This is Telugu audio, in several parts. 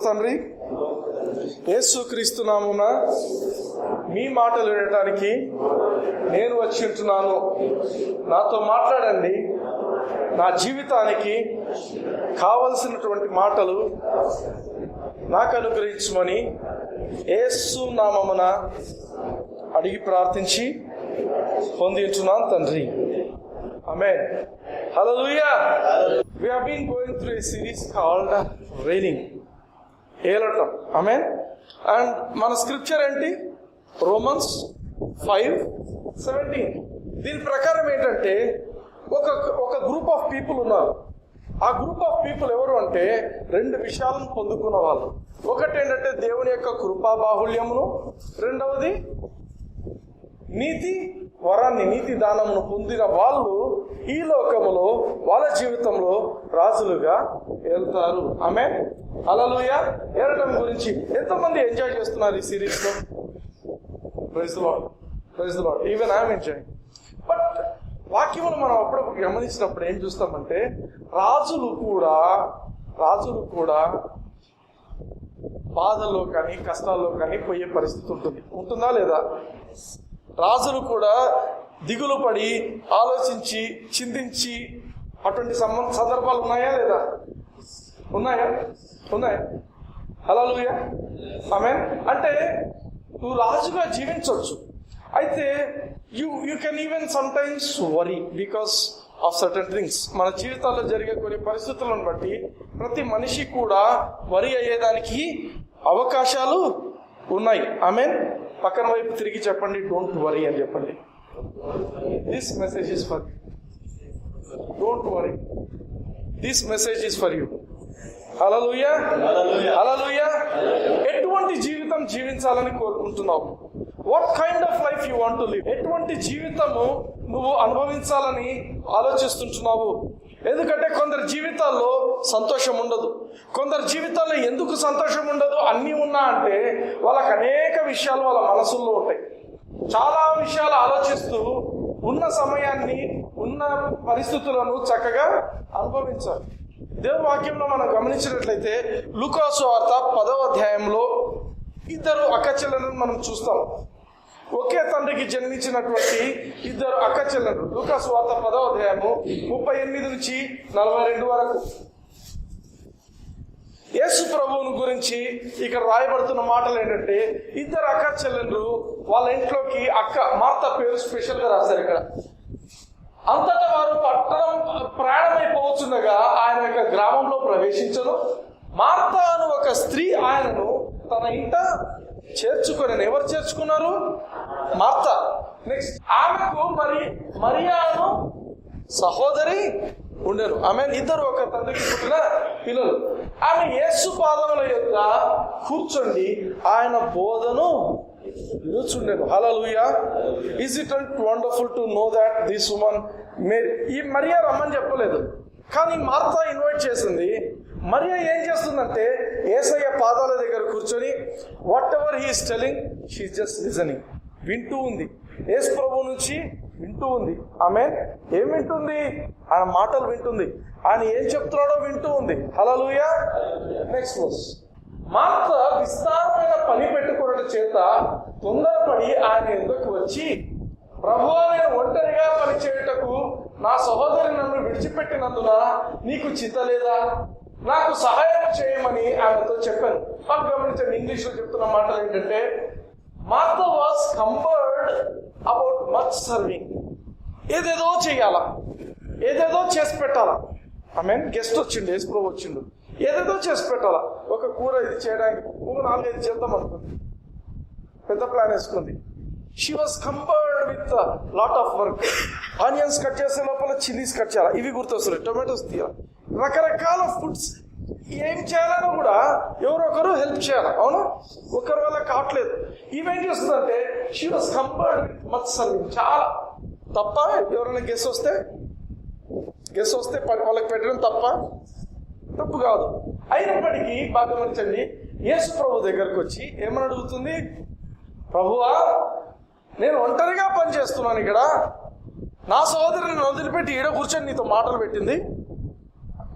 తండ్రి, యేసుక్రీస్తు నామమున మీ మాటలు వినడానికి నేను వచ్చి ఉంటున్నాను. నాతో మాట్లాడండి. నా జీవితానికి కావలసినటువంటి మాటలు నాకు అనుగ్రహించమని యేసు నామమున అడిగి ప్రార్థించి పొంది ఉంటున్నాను తండ్రి. ఆమేన్. హల్లెలూయా. We have been going through a series called Reigning. ఏలటం. ఆమేన్. అండ్ మన స్క్రిప్చర్ ఏంటి? రోమన్స్ 5:17. దీని ప్రకారం ఏంటంటే ఒక గ్రూప్ ఆఫ్ పీపుల్ ఉన్నారు. ఆ గ్రూప్ ఆఫ్ పీపుల్ ఎవరు అంటే 2 విషయాలను పొందుకున్న వాళ్ళు. ఒకటి ఏంటంటే దేవుని యొక్క కృపా బాహుళ్యమును, రెండవది నీతి వరాన్ని, నీతి దానమును పొందిన వాళ్ళు ఈ లోకములో వాళ్ళ జీవితంలో రాజులుగా వెళ్తారు. ఆమేన్. హల్లెలూయా. ఏలటం గురించి ఎంతమంది ఎంజాయ్ చేస్తున్నారు ఈ సిరీస్ లో? Praise the lord, praise the lord. Even I am enjoying. But వాక్యమును మనం అప్పుడప్పుడు గమనించినప్పుడు ఏం చూస్తామంటే రాజులు కూడా బాధల్లో కానీ కష్టాల్లో కానీ పోయే పరిస్థితి ఉంటుందా లేదా? రాజులు కూడా దిగులు పడి ఆలోచించి చింతించి అటువంటి సందర్భాలు ఉన్నాయా లేదా? ఉన్నాయా? హల్లెలూయా. ఆమేన్. అంటే నువ్వు రాజుగా జీవించవచ్చు. అయితే you can even some times worry because of certain things. మన జీవితాల్లో జరిగే కొన్ని పరిస్థితులను బట్టి ప్రతి మనిషి కూడా వరీ అయ్యేదానికి అవకాశాలు ఉన్నాయి. ఆమేన్. పక్కన వైపు తిరిగి చెప్పండి, డోంట్ వరీ అని చెప్పండి. This message is for you. Don't worry, this message is for you. హల్లెలూయా, హల్లెలూయా. ఎటువంటి జీవితం జీవించాలని కోరుకుంటున్నావు? What kind of life you want to live? ఎటువంటి జీవితము నువ్వు అనుభవించాలని ఆలోచిస్తుంటున్నావు? ఎందుకంటే కొందరి జీవితాల్లో సంతోషం ఉండదు. కొందరి జీవితాల్లో ఎందుకు సంతోషం ఉండదు? అన్నీ ఉన్నా అంటే వాళ్ళకి అనేక విషయాలు వాళ్ళ మనసుల్లో ఉంటాయి. చాలా విషయాలు ఆలోచిస్తూ ఉన్న సమయాన్ని, ఉన్న పరిస్థితులను చక్కగా అనుభవించాలి. దేవుని వాక్యంలో మనం గమనించినట్లయితే లూకా సువార్త 10వ అధ్యాయంలో 2 అక్క చెల్లెలను మనం చూస్తాం. ఒకే తండ్రికి జన్మించినటువంటి 2 అక్క చెల్లెలు. లూకా సువార్త 10వ అధ్యాయము 38 నుంచి 42 వరకు యేసు ప్రభువుని గురించి ఇక్కడ రాయబడుతున్న మాటలు ఏంటంటే 2 అక్క చెల్లెలు వాళ్ళ ఇంట్లోకి మార్త పేరు స్పెషల్ గా రాశారు ఇక్కడ. అంతటా వారు పట్టణం ప్రయాణమైపోవచ్చుండగా ఆయన యొక్క గ్రామంలో ప్రవేశించను. మార్త అను ఒక స్త్రీ ఆయనను తన ఇంట చేర్చుకొని. ఎవరు చేర్చుకున్నారు? మార్త. నెక్స్ట్ ఆమెకు మరియాను సహోదరి ఉండరు. ఆమె 2 ఒక తండ్రికి పుట్టిన పిల్లలు. ఆమె యేసు పాదముల యొక్క కూర్చొని ఆయన బోధను వినుచుండెను. హల్లెలూయా. Is it wonderful to know that this woman ఈ మరియా రమ్మని చెప్పలేదు, కానీ మార్త ఇన్వైట్ చేసింది. మరియా ఏం చేస్తుందంటే యేసయ్య పాదాల దగ్గర కూర్చొని what ever he is telling she is just listening. వింటూ ఉంది. యేసు ప్రభు నుంచి వింటూ ఉంది. ఆమె ఏం వింటుంది? ఆయన మాటలు వింటుంది. ఆయన ఏం చెప్తున్నాడో వింటూ ఉంది. హల్లెలూయా. Next verse. మార్త విస్తారమైన పని పెట్టుకోవడం చేత తొందరపడి ఆయన ఎదురుకు వచ్చి, ప్రభువా, నేను ఒంటరిగా పని చేయుటకు నా సహోదరి నన్ను విడిచిపెట్టినందున నీకు చింత లేదా? నాకు సహాయం చేయమని ఆమెతో చెప్పాను. మాకు గమనించండి, ఇంగ్లీష్ లో చెప్తున్న మాటలు ఏంటంటే Martha was cumbered about much serving. ఏదేదో చేయాలా, ఏదేదో చేసి పెట్టాలా. గెస్ట్ వచ్చిండు, యేసు ప్రభు వచ్చిండు, ఏదేదో చేసి పెట్టాలా. ఒక కూర ఇది చేయడానికి 4-5 చేద్దాం అనుకుంది, పెద్ద ప్లాన్ వేసుకుంది. She was cumbered with lot of work. Onions cut చేసే లోపల చిల్లీస్ కట్ చేయాలి, ఇవి గుర్తొస్తున్నాయి, టొమాటోస్ తీయాలి, రకరకాల ఫుడ్స్ ఏం చేయాలన్నా కూడా ఎవరో ఒకరు హెల్ప్ చేయాలి. అవును, ఒకరి వల్ల కావట్లేదు. ఈమెం చేస్తుందంటే she was cumbered with much serving. చాలా తప్ప. ఎవరైనా గెస్ట్ వస్తే వాళ్ళకి పెట్టడం తప్పు కాదు. అయినప్పటికీ బాగా గమనించండి, యేసు ప్రభు దగ్గరకు వచ్చి ఏమని అడుగుతుంది? ప్రభువా, నేను ఒంటరిగా పని చేస్తున్నాను ఇక్కడ, నా సహోదరుని వదిలిపెట్టి ఈడ కూర్చొని నీతో మాటలు పెట్టింది.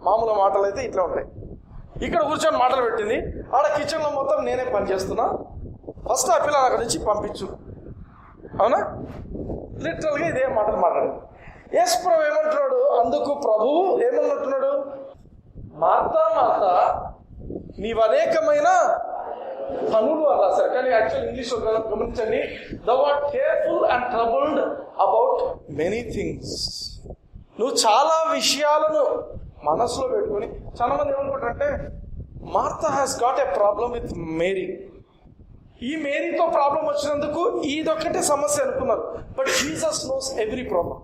మామూలు మాటలు అయితే ఇట్లా ఉంటాయి. ఇక్కడ కూర్చొని మాటలు పెట్టింది. ఆడ కిచెన్లో మొత్తం నేనే పని చేస్తున్నా, ఫస్ట్ ఆ పిల్లని అక్కడి నుంచి పంపించు. అవునా? లిటరల్గా ఇదే మాటలు మాట్లాడింది. యేసు ప్రభు ఏమంటున్నాడు? అందుకు ప్రభువు ఏమన్నట్టున్నాడు? మార్తా మార్తా, నీవు అనేకమైన పనులు అని రాశారు, కానీ యాక్చువల్ ఇంగ్లీష్ గమనించండి. thou art careful and troubled about many things. నువ్వు చాలా విషయాలను మనసులో పెట్టుకొని, చాలా మంది ఏమనుకుంటారంటే Martha has got a problem with Mary. ఈ మేరీతో ప్రాబ్లం వచ్చినందుకు ఇదొక్కటే సమస్య అనుకున్నారు. But Jesus knows every problem.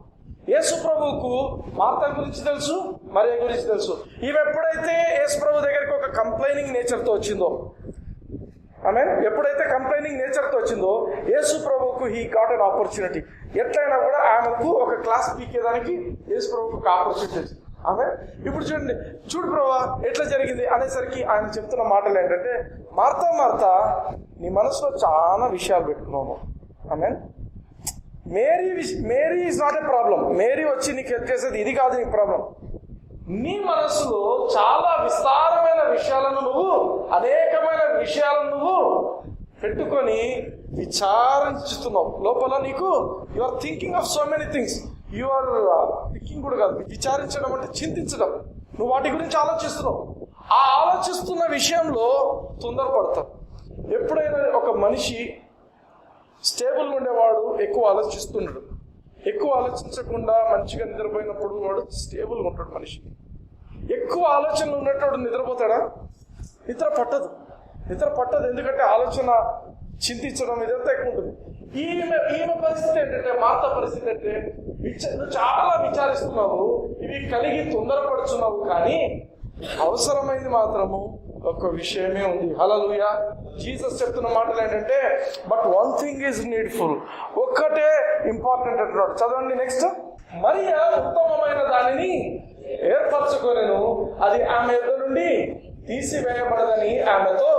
యేసు ప్రభువుకు మార్తా గురించి తెలుసు, మరియ గురించి తెలుసు. ఇవి ఎప్పుడైతే యేసు ప్రభు దగ్గరికి ఒక కంప్లైనింగ్ నేచర్తో వచ్చిందో, ఎప్పుడైతే కంప్లైనింగ్ నేచర్తో వచ్చిందో, యేసు ప్రభువుకు హీ గాట్ అన్ ఆపర్చునిటీ. ఎట్లయినా కూడా ఆమెకు ఒక క్లాస్ పీకేదానికి యేసు ప్రభువుకు ఒక ఆపర్చునిటీ వచ్చింది. ఇప్పుడు చూడు ప్రభా ఎట్లా జరిగింది అనేసరికి ఆయన చెప్తున్న మాటలు ఏంటంటే, మార్తా మార్తా, నీ మనసులో చాలా విషయాలు పెట్టుకున్నావు. Mary is not a problem. Mary వచ్చి నీకు హెల్ప్ చేసేది ఇది కాదు నీ ప్రాబ్లం. నీ మనసులో చాలా విస్తారమైన విషయాలను నువ్వు, అనేకమైన విషయాలను నువ్వు పెట్టుకొని విచారించుతున్నావు. లోపల నీకు you are thinking of so many things. You are thinking కూడా కాదు, విచారించడం అంటే చింతించడం. నువ్వు వాటి గురించి ఆలోచిస్తున్నావు. ఆ ఆలోచిస్తున్న విషయంలో తొందరపడతావు. ఎప్పుడైనా ఒక మనిషి స్టేబుల్గా ఉండేవాడు ఎక్కువ ఆలోచిస్తున్నాడు. ఎక్కువ ఆలోచించకుండా మంచిగా నిద్రపోయినప్పుడు వాడు స్టేబుల్గా ఉంటాడు. మనిషి ఎక్కువ ఆలోచనలు ఉన్నట్టు నిద్రపోతాడా? నిద్ర పట్టదు. ఎందుకంటే ఆలోచన, చింతించడం ఇదంతా ఎక్కువ ఉంటుంది. ఈమె పరిస్థితి ఏంటంటే, మార్తా పరిస్థితి అంటే, నువ్వు చాలా విచారిస్తున్నావు, ఇవి కలిగి తొందరపడుతున్నావు, కానీ అవసరమైంది మాత్రము ఒక విషయమే ఉంది. హల్లెలూయా. జీసస్ చెప్తున్న మాటలు ఏంటంటే, but one thing is needful. ఒక్కటే ఇంపార్టెంట్ అంటున్నాడు. చదవండి నెక్స్ట్. మరియా ఉత్తమమైన దానిని ఏర్పరచుకొనెను, అది ఆమె ఎదురు నుండి తీసివేయబడదని ఆమెతో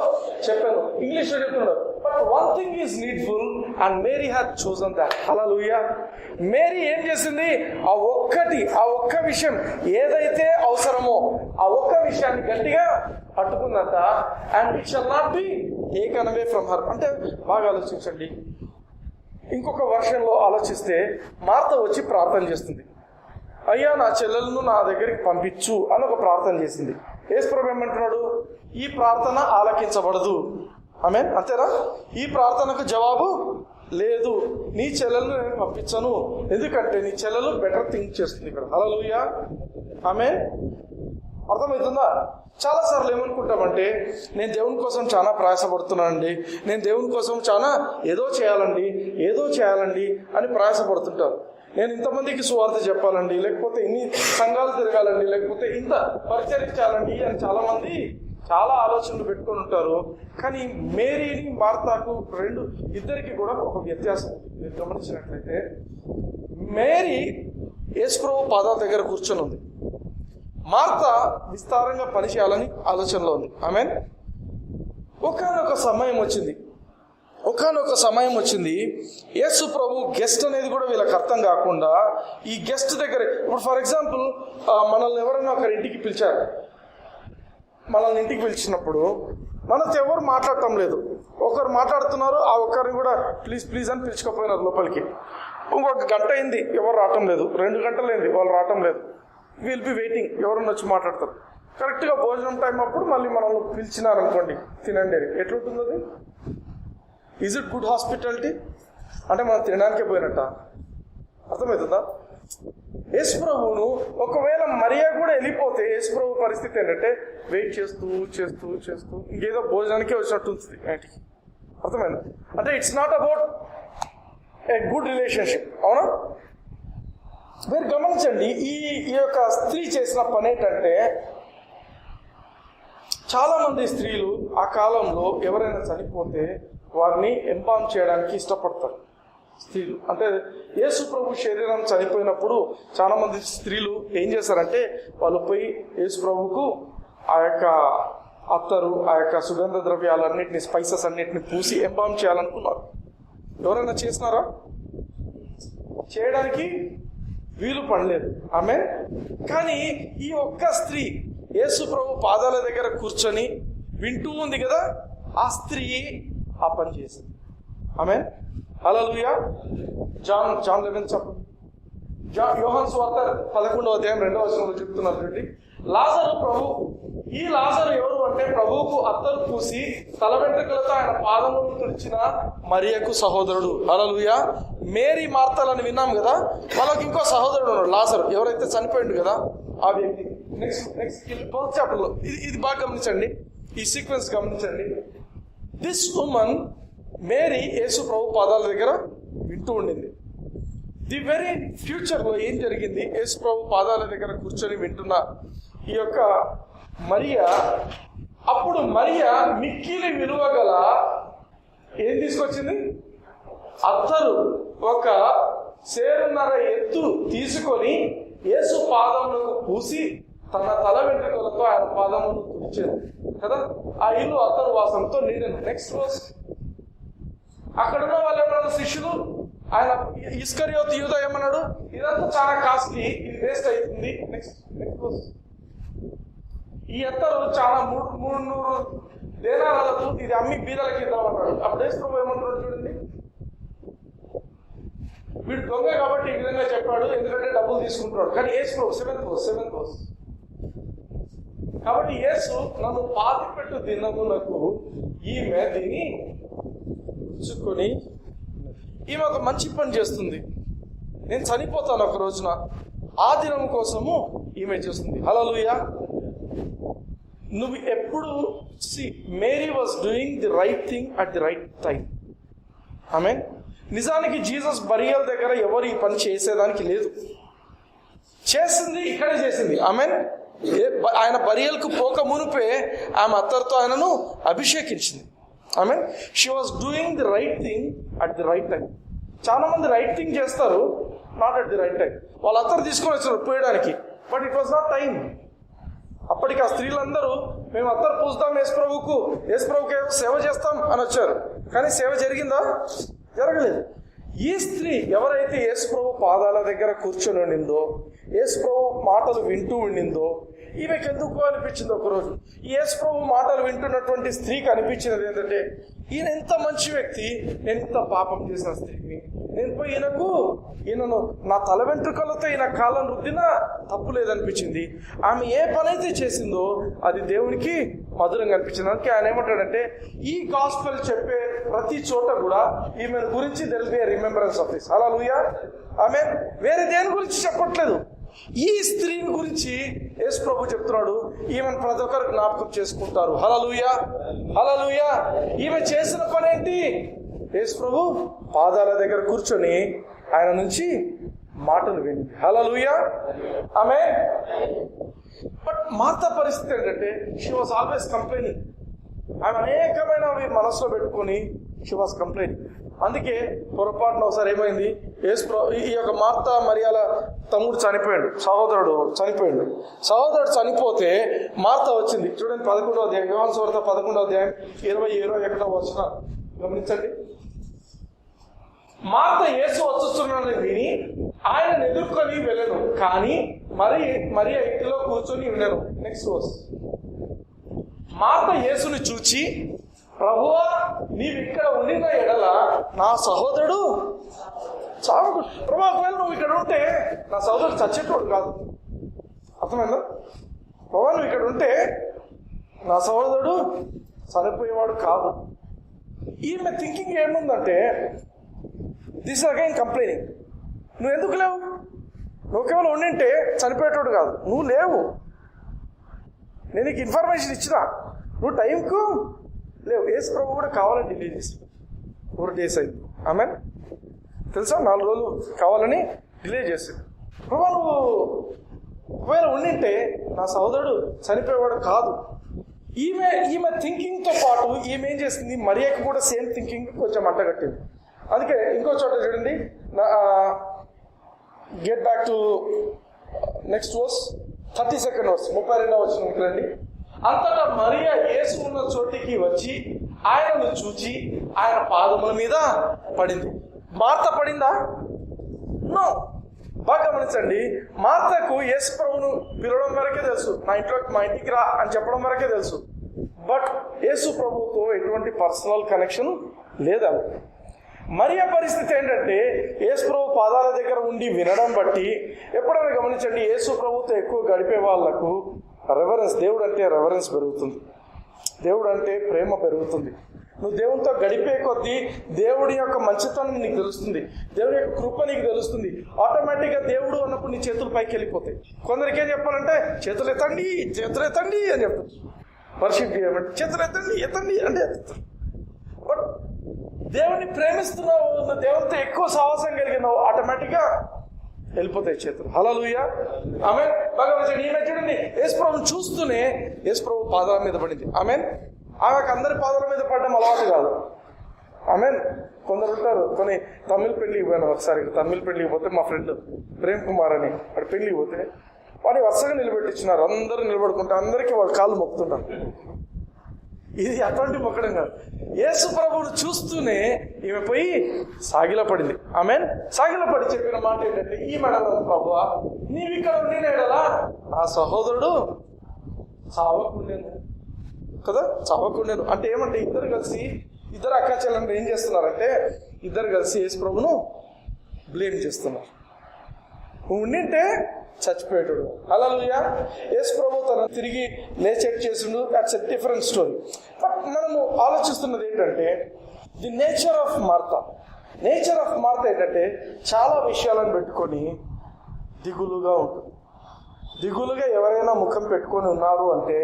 చెప్పాను. ఇంగ్లీష్ లో చెప్తున్నాడు, but one thing is needful and Mary had chosen that. Hallelujah. Mary ఏం చేసింది? ఆ ఒక్క విషయం ఏదైతే అవసరమో ఆ ఒక్క విషయాన్ని గట్టిగా పట్టుకుందంట. And it shall not be taken away from her. అంటే బాగా ఆలోచించండి. ఇంకొక వర్షన్లో ఆలోచిస్తే, మార్త వచ్చి ప్రార్థన చేస్తుంది, అయ్యా నా చెల్లెలను నా దగ్గరికి పంపించు అని ఒక ప్రార్థన చేసింది. యేసు ప్రభు ఏమంటున్నాడు? ఈ ప్రార్థన ఆలకించబడదు. ఆమేన్. అంతేనా? ఈ ప్రార్థనకు జవాబు లేదు. నీ చెల్లెలను నేను పంపించను, ఎందుకంటే నీ చెల్లెలు బెటర్ థింక్ చేస్తుంది ఇక్కడ. హల్లెలూయా. ఆమేన్. అర్థమవుతుందా? చాలాసార్లు ఏమనుకుంటామంటే, నేను దేవుని కోసం చాలా ప్రయాసపడుతున్నానండి, నేను దేవుని కోసం చాలా ఏదో చేయాలండి అని ప్రయాసపడుతుంటారు. నేను ఇంతమందికి సువార్త చెప్పాలండి, లేకపోతే ఇన్ని సంఘాలు తిరగాలండి, లేకపోతే ఇంత పరిచరించాలండి అని చాలామంది చాలా ఆలోచనలు పెట్టుకొని ఉంటారు. కానీ మేరీని మార్తాకు ఇద్దరికి కూడా ఒక వ్యత్యాసం మీరు గమనించినట్లయితే, మేరీ యేసు ప్రభు పాదాల దగ్గర కూర్చొని ఉంది, మార్తా విస్తారంగా పనిచేయాలని ఆలోచనలో ఉంది. ఆమేన్. ఒకానొక సమయం వచ్చింది యేసు ప్రభు గెస్ట్ అనేది కూడా వీళ్ళకి అర్థం కాకుండా, ఈ గెస్ట్ దగ్గర, ఇప్పుడు ఫర్ ఎగ్జాంపుల్ మనల్ని ఎవరైనా ఒకరి ఇంటికి పిలిచారు, మనల్ని ఇంటికి పిలిచినప్పుడు మనతో ఎవరు మాట్లాడటం లేదు, ఒకరు మాట్లాడుతున్నారు, ఆ ఒక్కరిని కూడా ప్లీజ్ అని పిలుచుకోపోయినారు లోపలికి. ఇంకొక గంట అయింది, ఎవరు రావటం లేదు. 2 గంటలు అయింది, వాళ్ళు రావటం లేదు. విల్ బి వెయిటింగ్, ఎవరన్నా వచ్చి మాట్లాడతారు. కరెక్ట్గా భోజనం టైం అప్పుడు మళ్ళీ మనల్ని పిలిచినారనుకోండి, తినండి అని. ఎట్లుంటుంది అది? Is it good hospitality? అంటే మనం తినడానికే పోయినట్ట. అర్థమవుతుందా? యేసు ప్రభువును ఒకవేళ మరియా కూడా వెళ్ళిపోతే యేసు ప్రభు పరిస్థితి ఏంటంటే, వెయిట్ చేస్తూ ఇంకేదో భోజనానికే వచ్చినట్టు ఉంటుంది ఇంటికి. అర్థమైందా? అంటే it's not about a good relationship. అవునా? మీరు గమనించండి, ఈ యొక్క స్త్రీ చేసిన పని ఏంటంటే, చాలామంది స్త్రీలు ఆ కాలంలో ఎవరైనా చనిపోతే వారిని ఎంబామ్ చేయడానికి ఇష్టపడతారు. స్త్రీలు అంటే యేసు ప్రభు శరీరం చనిపోయినప్పుడు చాలా మంది స్త్రీలు ఏం చేశారంటే, వాళ్ళు పోయి యేసు ప్రభుకు ఆ యొక్క అత్తరు, ఆ యొక్క సుగంధ ద్రవ్యాలన్నింటినీ, స్పైసెస్ అన్నింటినీ పూసి ఎంబామ్ చేయాలనుకున్నారు. ఎవరైనా చేసినారా? చేయడానికి వీలు పడలేదు. ఆమె కానీ ఈ ఒక్క స్త్రీ యేసు ప్రభు పాదాల దగ్గర కూర్చొని వింటూ ఉంది కదా, ఆ స్త్రీ ఆ పని చేసింది. ఆమేన్, హల్లెలూయా. జాన్ 11 చెప్పండి. యోహాను సువార్త 11వ అధ్యాయం 2వ వచనంలో చెప్తున్నారు చూడండి. లాజరు ప్రభు, ఈ లాజరు ఎవరు అంటే ప్రభువుకు అత్తరు పూసి తల వెంట్రుకలతో ఆయన పాదములను తుడిచిన మరియకు సహోదరుడు. హల్లెలూయా. మేరీ మార్తలని విన్నాం కదా, వాళ్ళకి ఇంకో సహోదరుడు ఉన్నాడు లాజరు, ఎవరైతే చనిపోయిండు కదా ఆ వ్యక్తి. నెక్స్ట్ 12th చాప్టర్లో ఇది బాగా గమనించండి, ఈ సీక్వెన్స్ గమనించండి. దిస్ ఉమన్ మేరీ యేసు ప్రభు పాదాల దగ్గర వింటూ ఉండింది. ది వెరీ ఫ్యూచర్లో ఏం జరిగింది, యేసు ప్రభు పాదాల దగ్గర కూర్చొని వింటున్న ఈ యొక్క మరియా, అప్పుడు మరియా మిక్కిలి విలువ గల ఏం తీసుకొచ్చింది, అత్తరు ఒక సేరున్నర ఎత్తు తీసుకొని యేసు పాదములకు పూసి తన తల వెంట్రుకలతో ఆయన పాదములను తుడిచేది కదా. ఆ ఇల్లు అత్తరు వాసనతో నిండింది. నెక్స్ట్ వర్స్, అక్కడున్న వాళ్ళు ఏమన్నారు శిష్యులు, ఆయన ఇస్కరియోతు యూదా ఏమన్నాడు, ఇదంతా చాలా కాస్ట్లీ, ఇది వేస్ట్ అవుతుంది. నెక్స్ట్ వర్స్, ఈ అత్తరు చాలా 300 దేనారాలకు ఇది అమ్మి బీదలకి ఇద్దామన్నాడు. అప్పుడు యేసు ప్రభు ఏమంటున్నాడు చూడండి, వీడు దొంగ కాబట్టి ఈ విధంగా చెప్పాడు, ఎందుకంటే డబ్బులు తీసుకుంటున్నాడు. కానీ యేసు ప్రభు 7th verse, కాబట్టి యేసు నన్ను పాతిపెట్టు దినములకు ఈమె దీన్ని ఉంచుకొని, ఈమె ఒక మంచి పని చేస్తుంది, నేను చనిపోతాను ఒక రోజున, ఆ దినం కోసము ఈమె చేస్తుంది. హల్లెలూయా. నువ్వు ఎప్పుడు Mary was doing the right thing at the right time. ఆమేన్. నిజానికి జీసస్ బరియల్ దగ్గర ఎవరు ఈ పని చేసేదానికి లేదు, చేసింది ఇక్కడే చేసింది. ఆమేన్. ఆయన బరియల్కు పోక మునిపే ఆమె అత్తరుతో ఆయనను అభిషేకించింది. ఆమేన్. She was doing the right thing at the right time. చాలా మంది రైట్ థింగ్ చేస్తారు, not at the right time. వాళ్ళు అత్తరు తీసుకొని వచ్చారు పోయడానికి, but it was not time. అప్పటికి ఆ స్త్రీలందరూ మేము అత్తరు పూస్తాం యేసు ప్రభుకి సేవ చేస్తాం అని వచ్చారు, కానీ సేవ జరిగిందా? జరగలేదు. ఈ స్త్రీ ఎవరైతే యేసు ప్రభు పాదాల దగ్గర కూర్చొని ఉండిందో, యేసు ప్రభు మాటలు వింటూ ఉండిందో, ఈమెకి ఎందుకు అనిపించింది ఒకరోజు, ఈ యేసు ప్రభు మాటలు వింటున్నటువంటి స్త్రీకి అనిపించినది ఏంటంటే, ఈయన ఎంత మంచి వ్యక్తి, నేను ఇంత పాపం చేసిన స్త్రీని నేను పోయి ఈయనను నా తల వెంట్రుకలతో ఈయన కాళ్ళను రుద్దినా తప్పు లేదనిపించింది. ఆమె ఏ పని అయితే చేసిందో అది దేవునికి మధురంగా అనిపించింది. అందుకే ఆయన ఏమంటాడంటే, ఈ గాస్పెల్ చెప్పే ప్రతి చోట కూడా ఈమె గురించి there will be a remembrance of this. హల్లెలూయా. ఆమె వేరే దేని గురించి చెప్పట్లేదు, ఈ స్త్రీని గురించి యేసు ప్రభు చెప్తున్నాడు. ఈమెను ప్రతి ఒక్కరు జ్ఞాపకం చేసుకుంటారు. హల్లెలూయా, హల్లెలూయా. ఈమె చేసిన పని ఏంటి? యేసు ప్రభు పాదాల దగ్గర కూర్చొని ఆయన నుంచి మాటలు విని. హల్లెలూయా, ఆమేన్. బట్ మార్తా పరిస్థితి ఏంటంటే, షీ వాజ్ ఆల్వేస్ కంప్లైనింగ్. ఆమె అనేకమైనవి మనసులో పెట్టుకొని షీ వాజ్ కంప్లైనింగ్. అందుకే పొరపాటున ఒకసారి ఏమైంది, ఈ యొక్క మార్తా మరియాల తమ్ముడు చనిపోయాడు, సహోదరుడు చనిపోతే మార్తా వచ్చింది. చూడండి 11వ అధ్యాయం, యోహాను సువార్త 11వ అధ్యాయం 20-21 వచనం గమనించండి. మార్త యేసు వచ్చుస్తున్నాడని విని ఆయన ఎదుర్కొని వెళ్ళను, కానీ మరి ఇంటిలో కూర్చొని వినను. నెక్స్ట్ వర్స్, మార్త యేసుని చూచి, ప్రభువా నీవు ఇక్కడ ఉండిన ఎడల నా సహోదరుడు చావకు. ప్రభు, ఒకవేళ నువ్వు ఇక్కడ ఉంటే నా సహోదరుడు చచ్చేటోడు కాదు. అర్థమైందా? ప్రభు, నువ్వు ఇక్కడ ఉంటే నా సహోదరుడు చనిపోయేవాడు కాదు. ఈమె థింకింగ్ ఏముందంటే, దిస్ అగైన్ కంప్లైనింగ్. నువ్వు ఎందుకు లేవు? నువ్వు కేవలం ఉండింటే చనిపోయేటోడు కాదు, నువ్వు లేవు. నేను నీకు ఇన్ఫర్మేషన్ ఇచ్చినా, నువ్వు టైంకు లేవు. యేసు ప్రభు కూడా కావాలని డిలే చేసి 4 days అయింది. ఆమేన్. తెలుసా, 4 రోజులు కావాలని డిలే చేసింది. ప్రభు, నువ్వు ఒకవేళ ఉండింటే నా సహోదరుడు చనిపోయేవాడు కాదు. ఈమె థింకింగ్తో పాటు ఈమె ఏం చేసింది, మరియకు కూడా సేమ్ థింకింగ్ కొంచెం అడ్డగట్టింది. అందుకే ఇంకో చోట చూడండి, get back to next verse, 32nd verse, 32వ వచనంకి రండి. అంతటా మరియా యేసు ఉన్న చోటికి వచ్చి ఆయనను చూచి ఆయన పాదముల మీద పడింది. మార్త పడిందా? నో. బాగా గమనించండి, మార్తకు యేసు ప్రభువును పిలవడం వరకే తెలుసు, మా ఇంటికి రా అని చెప్పడం వరకే తెలుసు. బట్ యేసు ప్రభువుతో ఎటువంటి పర్సనల్ కనెక్షన్ లేదా. మరియ పరిస్థితి ఏంటంటే యేసు ప్రభు పాదాల దగ్గర ఉండి వినడం బట్టి, ఎప్పుడైనా గమనించండి, యేసు ప్రభువుతో ఎక్కువ గడిపే వాళ్లకు రెవరెన్స్, దేవుడు అంటే రెవరెన్స్ పెరుగుతుంది, దేవుడు అంటే ప్రేమ పెరుగుతుంది. నువ్వు దేవునితో గడిపే కొద్దీ దేవుడి యొక్క మంచితనం నీకు తెలుస్తుంది, దేవుడి యొక్క కృప నీకు తెలుస్తుంది. ఆటోమేటిక్గా దేవుడు అన్నప్పుడు నీ చేతులు పైకి వెళ్ళిపోతాయి. కొందరికి ఏం చెప్పాలంటే చేతులు ఎత్తండి అని చెప్తారు, వర్షిప్ చేయమంటే చేతులు ఎత్తండి అంటే ఎత్తుతారు. బట్ దేవుని ప్రేమిస్తున్నావు, దేవునితో ఎక్కువ సాహసం కలిగినావు, ఆటోమేటిక్గా వెళ్ళిపోతాయి చేతులు. హల్లెలూయా, ఆమేన్. భగవంతుడు ఈమె చూడండి, యేసు ప్రభువును చూస్తూనే యేసు ప్రభు పాదాల మీద పడింది. ఆమేన్. ఆమెకు అందరి పాదాల మీద పడడం అలవాటు కాదు. ఆమేన్. కొందరు ఉంటారు, కొన్ని తమిళ పెళ్లికి పోయాను ఒకసారి. తమిళ పెళ్లికి పోతే మా ఫ్రెండ్ ప్రేమ్ కుమార్ అని వాడు పెళ్లికి పోతే వాడిని వరుసగా నిలబెట్టించినారు. అందరూ నిలబడుకుంటే అందరికీ వాళ్ళ కాళ్ళు మొక్కుతున్నారు. ఇది అటువంటి మొక్కడం కాదు. యేసు ప్రభువును చూస్తూనే ఈమె పోయి సాగిలపడింది. ఆమేన్. సాగిలపడి చెప్పిన మాట ఏంటంటే, ఈ మెడలో ప్రభువా నీవు ఇక్కడ ఉండిన ఎడలా నా సహోదరుడు చావకుండెను కదా, చావకుండెను అంటే ఏమంటే ఇద్దరు అక్క చెల్లెలు ఏం చేస్తున్నారంటే ఇద్దరు కలిసి యేసు ప్రభువును బ్లేమ్ చేస్తున్నారు. ఉండింటే చచ్చిపోయేటాడు. హల్లెలూయా. యేసు ప్రభు తను తిరిగి లేచేట్ చేసిండు, that's a different story. But మనము ఆలోచిస్తున్నది ఏంటంటే ది నేచర్ ఆఫ్ మార్తా ఏంటంటే చాలా విషయాలను పెట్టుకొని దిగులుగా ఉంటుంది. దిగులుగా ఎవరైనా ముఖం పెట్టుకొని ఉన్నారు అంటే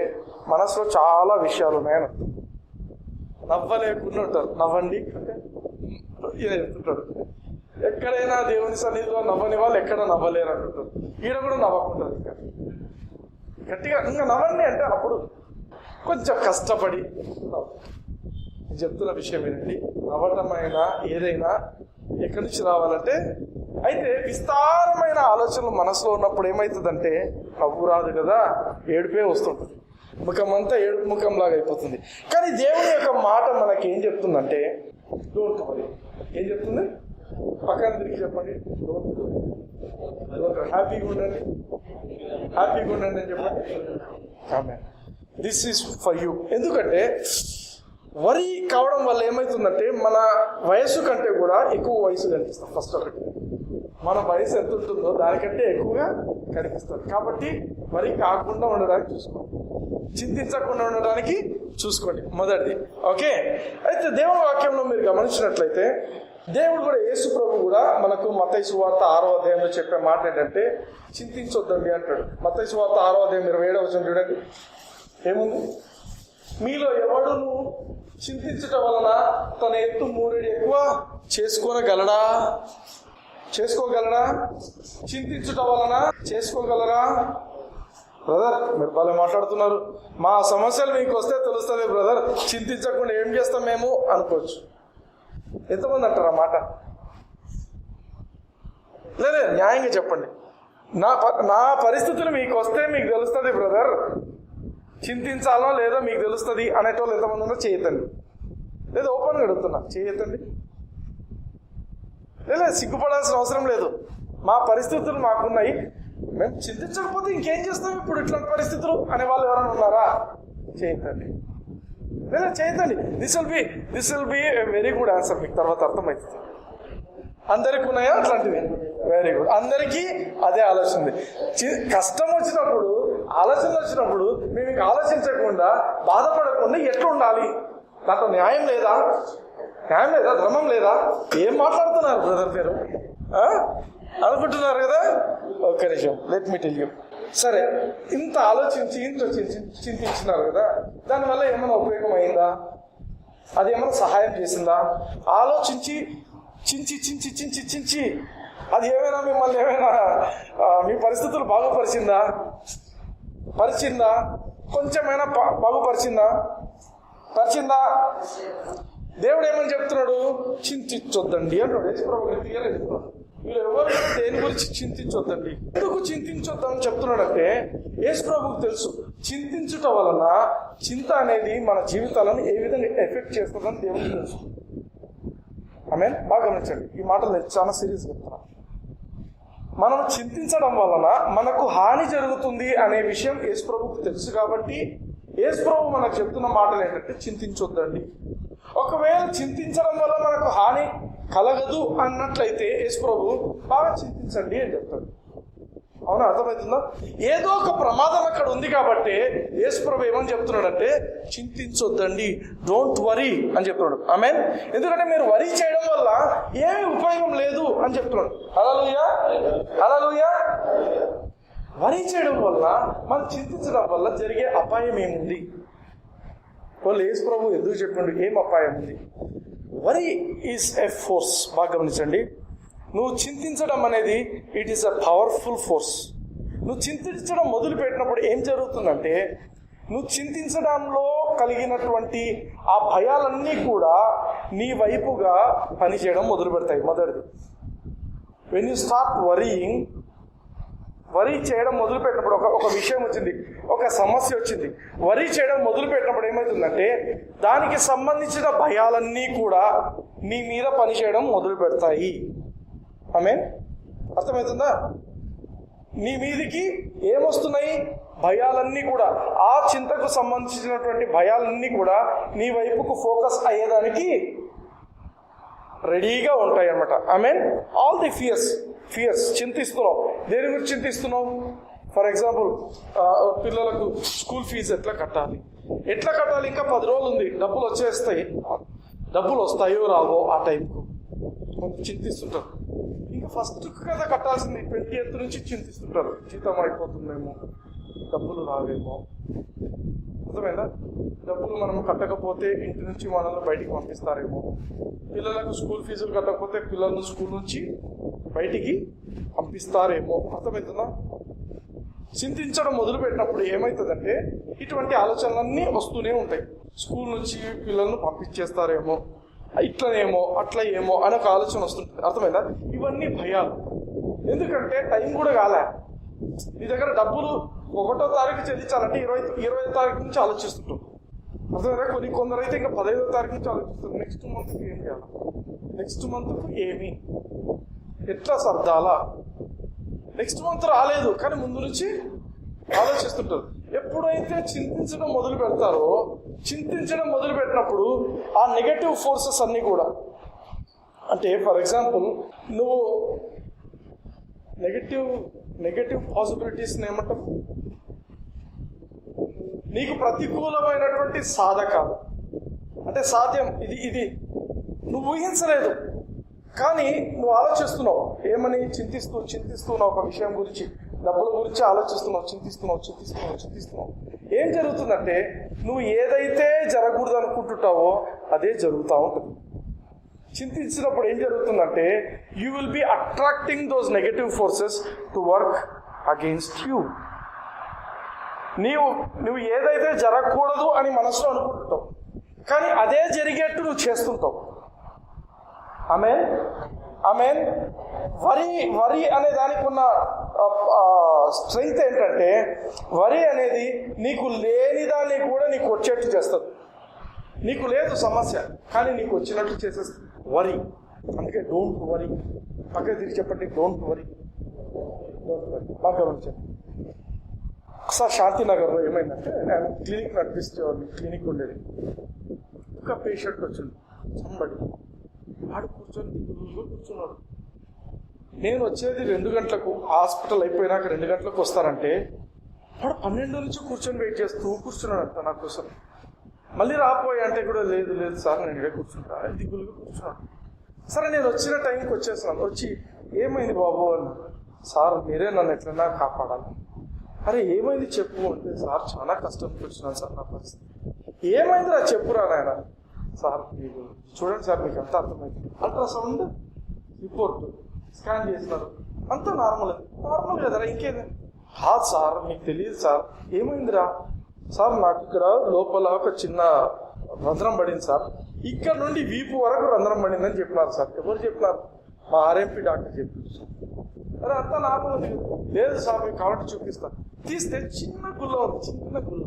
మనసులో చాలా విషయాలు ఉన్నాయని. నవ్వలేకుండా ఉంటారు. నవ్వండి అంటే ఇలా చెప్తుంటాడు. ఎక్కడైనా దేవుని సన్నిధిలో నవ్వని వాళ్ళు ఎక్కడ నవ్వలేరు అంటుంటారు. ఈడ కూడా నవ్వకుంటారు. ఇంకా గట్టిగా ఇంకా నవ్వండి అంటే అప్పుడు కొంచెం కష్టపడి చెప్తున్న విషయం ఏంటండి, నవ్వటమైనా ఏదైనా ఎక్కడి నుంచి రావాలంటే, అయితే విస్తారమైన ఆలోచనలు మనసులో ఉన్నప్పుడు ఏమవుతుందంటే నవ్వు రాదు కదా, ఏడుపే వస్తుంటుంది. ముఖం అంతా ఏడుపు ముఖంలాగా అయిపోతుంది. కానీ దేవుని యొక్క మాట మనకి ఏం చెప్తుందంటే డోంట్ వరీ. ఏం చెప్తుంది? పక్కన తిరిగి చెప్పండి, హ్యాపీగా ఉండండి అని చెప్పండి. ఆమేన్. This is for you. ఎందుకంటే వరి కావడం వల్ల ఏమవుతుందంటే మన వయస్సు కంటే కూడా ఎక్కువ వయసు కనిపిస్తాం. ఫస్ట్ ఒకటి, మన వయసు ఎంత ఉంటుందో దానికంటే ఎక్కువగా కనిపిస్తుంది. కాబట్టి వరి కాకుండా ఉండడానికి చూసుకోండి, చింతించకుండా ఉండడానికి చూసుకోండి, మొదటిది. ఓకే. అయితే దేవుని వాక్యంలో మీరు గమనించినట్లయితే దేవుడు కూడా, యేసు ప్రభు కూడా మనకు మత్తయి సువార్త 6వ అధ్యాయంలో చెప్పే మాట ఏంటంటే చింతించొద్దండి అంటాడు. మత్తయి సువార్త 6వ అధ్యాయం 27వ వచనం చూడండి. ఏముంది? మీలో ఎవడును చింతించటం వలన తన ఎత్తు 3 అడుగులు ఎక్కువ చేసుకోగలడా? చింతించటం వలన చేసుకోగలరా? బ్రదర్ మీరు బాగా మాట్లాడుతున్నారు, మా సమస్యలు మీకు వస్తే తెలుస్తుంది బ్రదర్, చింతించకుండా ఏం చేస్తాం మేము అనుకోవచ్చు. ఎంతమంది అంటారు ఆ మాట? లేదు, న్యాయంగా చెప్పండి. నా పరిస్థితులు మీకు వస్తే మీకు తెలుస్తుంది బ్రదర్, చింతించాలో లేదో మీకు తెలుస్తుంది అనేటోళ్ళు ఎంతమంది ఉందో చేయతండి. లేదా ఓపెన్గా అడుగుతున్నా, చేయతండి. లేదా సిగ్గుపడాల్సిన అవసరం లేదు. మా పరిస్థితులు మాకున్నాయి, మేము చింతించకపోతే ఇంకేం చేస్తాం ఇప్పుడు ఇట్లాంటి పరిస్థితులు అనే వాళ్ళు ఎవరైనా ఉన్నారా? చేయతండి. లేదా చేయతండి. This will be a very good answer. మీకు తర్వాత అర్థమవుతుంది. అందరికి ఉన్నాయా అట్లాంటివి? Very good. అందరికీ అదే ఆలోచన ఉంది. కష్టం వచ్చినప్పుడు, ఆలోచనలు వచ్చినప్పుడు మేము ఇంకా ఆలోచించకుండా బాధపడకుండా ఎట్లా ఉండాలి? దాంట్లో న్యాయం లేదా? ధర్మం లేదా? ఏం మాట్లాడుతున్నారు బ్రదర్ మీరు అనుకుంటున్నారు కదా? ఒక్క నిమిషం, లెట్ మీ టెల్ యూ. సరే, ఇంత ఆలోచించి చింతించినారు కదా, దానివల్ల ఏమైనా ఉపయోగం అయిందా? అది ఏమైనా సహాయం చేసిందా? ఆలోచించి చించి అది ఏమైనా మిమ్మల్ని మీ పరిస్థితులు బాగుపరిచిందా? కొంచెమైనా బాగుపరిచిందా? దేవుడు ఏమని చెప్తున్నాడు? చింతించొద్దండి అంటాడు. వీళ్ళు ఎవరు దేని గురించి చింతించొద్దండి. ఎందుకు చింతించొద్దని చెప్తున్నాడంటే యేసు ప్రభువుకు తెలుసు చింతించుట వలన చింత అనేది మన జీవితాలను ఏ విధంగా ఎఫెక్ట్ చేస్తుందని దేవుడికి తెలుసు. ఆమేన్. బాగా గమనించండి, ఈ మాటలు నేను చాలా సీరియస్గా చెప్తున్నాను. మనం చింతించడం వలన మనకు హాని జరుగుతుంది అనే విషయం యేసుప్రభుకు తెలుసు కాబట్టి యేసుప్రభు మనకు చెప్తున్న మాటలు ఏంటంటే చింతించొద్దండి. ఒకవేళ చింతించడం వల్ల మనకు హాని కలగదు అన్నట్లయితే యేసుప్రభు బాగా చింతించండి అని చెప్తాడు. అవునా, అర్థమవుతుందా? ఏదో ఒక ప్రమాదం అక్కడ ఉంది కాబట్టి యేసుప్రభు ఏమని చెప్తున్నాడంటే చింతించొద్దండి, డోంట్ వరీ అని చెప్తున్నాడు. ఆమేన్. ఎందుకంటే మీరు వరీ చేయడం వల్ల ఏమీ ఉపయోగం లేదు అని చెప్తున్నాడు. హల్లెలూయా, హల్లెలూయా. వరీ చేయడం వల్ల, మనం చింతించడం వల్ల జరిగే అపాయం ఏముంది? వాళ్ళు యేసుప్రభు ఎందుకు చెప్పండి ఏం అపాయం ఉంది? Worry is a force. బాగా గమనించండి. నువ్వు చింతించడం అనేది it is a powerful force. నువ్వు చింతించడం మొదలు పెట్టినప్పుడు ఏం జరుగుతుందంటే, నువ్వు చింతించడంలో కలిగినటువంటి ఆ భయాలన్నీ కూడా నీ వైపుగా పనిచేయడం మొదలు పెడతాయి. మొదటిది, when you start worrying, worry చేయడం మొదలు పెట్టినప్పుడు ఒక విషయం వచ్చింది, ఒక సమస్య వచ్చింది, వరీ చేయడం మొదలు పెట్టినప్పుడు ఏమవుతుందంటే దానికి సంబంధించిన భయాలన్నీ కూడా నీ మీద పనిచేయడం మొదలు పెడతాయి. ఆమేన్. అర్థమవుతుందా? నీ మీదికి ఏమొస్తున్నాయి? భయాలన్నీ కూడా, ఆ చింతకు సంబంధించినటువంటి భయాలన్నీ కూడా నీ వైపుకు ఫోకస్ అయ్యేదానికి రెడీగా ఉంటాయి అన్నమాట. ఆమేన్. ఆల్ ది ఫియర్స్ చింతిస్తున్నావు. దేని గురించి చింతిస్తున్నావు? ఫర్ ఎగ్జాంపుల్, పిల్లలకు స్కూల్ ఫీజు ఎట్లా కట్టాలి, ఇంకా 10 రోజులు ఉంది, డబ్బులు వచ్చేస్తాయి, డబ్బులు వస్తాయో రావో ఆ టైంకు చింతిస్తుంటారు. ఇంకా ఫస్ట్ కదా కట్టాల్సింది, 20th నుంచి చింతిస్తుంటారు, జీతం అయిపోతుందేమో, డబ్బులు రావేమో. అర్థమైందా? డబ్బులు మనం కట్టకపోతే ఇంటి నుంచి మనల్ని బయటికి పంపిస్తారేమో, పిల్లలకు స్కూల్ ఫీజులు కట్టకపోతే పిల్లలను స్కూల్ నుంచి బయటికి పంపిస్తారేమో. అర్థమవుతుందా? చింతించడం మొదలు పెట్టినప్పుడు ఏమవుతుందంటే ఇటువంటి ఆలోచనలన్నీ వస్తూనే ఉంటాయి. స్కూల్ నుంచి పిల్లలను పంపించేస్తారేమో, ఇట్లనేమో అట్లా ఏమో అనే ఒక ఆలోచన వస్తుంటుంది. అర్థమైందా? ఇవన్నీ భయాలు. ఎందుకంటే టైం కూడా కాలే, నీ దగ్గర డబ్బులు 1వ తారీఖు చెల్లించాలంటే 20వ తారీఖు నుంచి ఆలోచిస్తుంటాం. అర్థమైందా? కొందరైతే ఇంకా 15వ తారీఖు నుంచి ఆలోచిస్తారు, నెక్స్ట్ మంత్కి ఏం చేయాలి, నెక్స్ట్ మంత్కు ఏమి, ఎట్లా సర్దాలా, నెక్స్ట్ మంత్ రాలేదు కానీ ముందు నుంచి ఆలోచిస్తుంటారు. ఎప్పుడైతే చింతించడం మొదలు పెడతారో, చింతించడం మొదలు పెట్టినప్పుడు ఆ నెగటివ్ ఫోర్సెస్ అన్నీ కూడా, అంటే ఫర్ ఎగ్జాంపుల్ నువ్వు నెగటివ్ పాసిబిలిటీస్ని ఏమంటావు, నీకు ప్రతికూలమైనటువంటి సాధకాలు, అంటే సాధ్యం ఇది నువ్వు ఊహించలేదు కానీ నువ్వు ఆలోచిస్తున్నావు. ఏమని? చింతిస్తున్నావు ఒక విషయం గురించి, డబ్బుల గురించి ఆలోచిస్తున్నావు, చింతిస్తున్నావు. ఏం జరుగుతుందంటే నువ్వు ఏదైతే జరగకూడదు అనుకుంటుంటావో అదే జరుగుతూ ఉంటుంది. చింతించినప్పుడు ఏం జరుగుతుందంటే you will be attracting those negative forces to work against you. నువ్వు ఏదైతే జరగకూడదు అని మనసులో అనుకుంటుంటావు కానీ అదే జరిగేట్టు నువ్వు చేస్తుంటావు. ఆమేన్. వరి అనే దానికి ఉన్న స్ట్రెంగ్త్ ఏంటంటే, వరి అనేది నీకు లేని దాన్ని కూడా నీకు వచ్చేట్టు చేస్తుంది. నీకు లేదు సమస్య కానీ నీకు వచ్చినట్టు చేసేస్తుంది వరి. అందుకే డోంట్ వరీ. పక్కన తిరిగి చెప్పండి, డోంట్ వరీ. బాగా గమనించండి. ఒకసారి శాంతినగర్లో ఏమైందంటే, నేను క్లినిక్ నడిపిస్తేవాడిని, క్లినిక్ ఉండేది. ఒక పేషెంట్ వచ్చింది, సంబడి, వాడు కూర్చున్నాడు. నేను వచ్చేది 2 గంటలకు, హాస్పిటల్ అయిపోయినాక 2 గంటలకు వస్తానంటే వాడు 12 నుంచి కూర్చొని వెయిట్ చేస్తూ కూర్చున్నాడంట నా కోసం. మళ్ళీ రాపోయి అంటే కూడా లేదు సార్ నేను ఇక్కడే కూర్చుంటా, దిగులుగా కూర్చున్నాడు. సరే నేను వచ్చిన టైంకి వచ్చేస్తున్నాను. వచ్చి ఏమైంది బాబు అన్న. సార్ మీరే నన్ను ఎట్లన్నా కాపాడాలి. అరే ఏమైంది చెప్పు అంటే, సార్ చాలా కష్టం కూర్చున్నాను సార్ నా పరిస్థితి. ఏమైందిరా చెప్పురా నాయన. సార్ మీకు చూడండి సార్, మీకు ఎంత అర్థమైంది, అల్ట్రాసౌండ్ రిపోర్ట్ స్కాన్ చేసినారు, అంతా నార్మల్ కదరా, ఇంకేది. కాదు సార్ మీకు తెలియదు సార్. ఏమైందిరా. సార్ నాకు ఇక్కడ లోపల ఒక చిన్న రంధ్రం పడింది సార్, ఇక్కడ నుండి వీపు వరకు రంధ్రం పడిందని చెప్పినారు సార్. ఎవరు చెప్పినారు? మా ఆర్ఎంపీ డాక్టర్ చెప్పారు. అరే అంతా నార్మల్. లేదు సార్ మీకు కాబట్టి చూపిస్తాను. తీస్తే చిన్న గుల్ల ఉంది, చిన్న గుల్ల.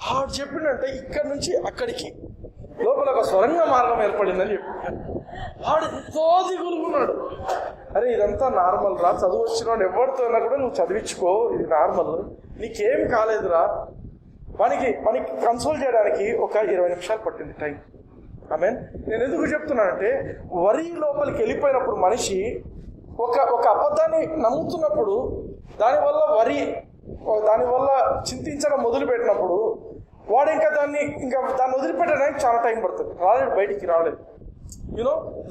ఆడు చెప్పిండంటే ఇక్కడ నుంచి అక్కడికి లోపల ఒక సొరంగ మార్గం ఏర్పడిందని చెప్పాడు. వాడు ఎంతో దిగులుకున్నాడు. అరే ఇదంతా నార్మల్ రా, చదువు వచ్చిన ఎవరితో అయినా కూడా నువ్వు చదివించుకో, ఇది నార్మల్, నీకేం కాలేదురా. మనకి కన్సోల్ చేయడానికి ఒక 20 నిమిషాలు పట్టింది టైం. నేను ఎందుకు చెప్తున్నానంటే, వరి లోపలికి వెళ్ళిపోయినప్పుడు మనిషి ఒక అబద్ధాన్ని నమ్ముతున్నప్పుడు దానివల్ల చింతించడం మొదలు పెట్టినప్పుడు వాడు దాన్ని వదిలిపెట్టడానికి చాలా టైం పడుతుంది. బయటికి రాలేదు.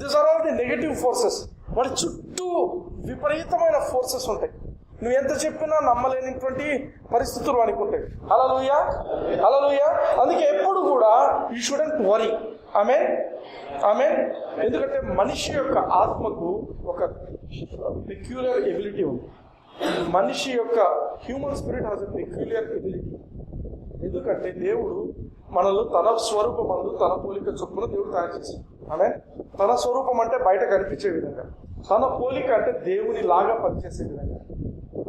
This are all the negative forces. వాడి చుట్టూ విపరీతమైన ఫోర్సెస్ ఉంటాయి. నువ్వు ఎంత చెప్పినా నమ్మలేనిటువంటి పరిస్థితులు వానికి ఉంటాయి. హల్లెలూయా, హల్లెలూయా. అందుకే ఎప్పుడు కూడా యూ షుడెంట్ వరీ. ఆమేన్. ఎందుకంటే మనిషి యొక్క ఆత్మకు ఒక పెక్యులర్ ఎబిలిటీ ఉంది. మనిషి యొక్క human spirit has a peculiar ability. ఎందుకంటే దేవుడు మనల్ని తన స్వరూపమందు తన పోలిక చొప్పున దేవుడు తయారు చేశాడు. తన స్వరూపం అంటే బయట కనిపించే విధంగా, తన పోలిక అంటే దేవుని లాగా పనిచేసే విధంగా.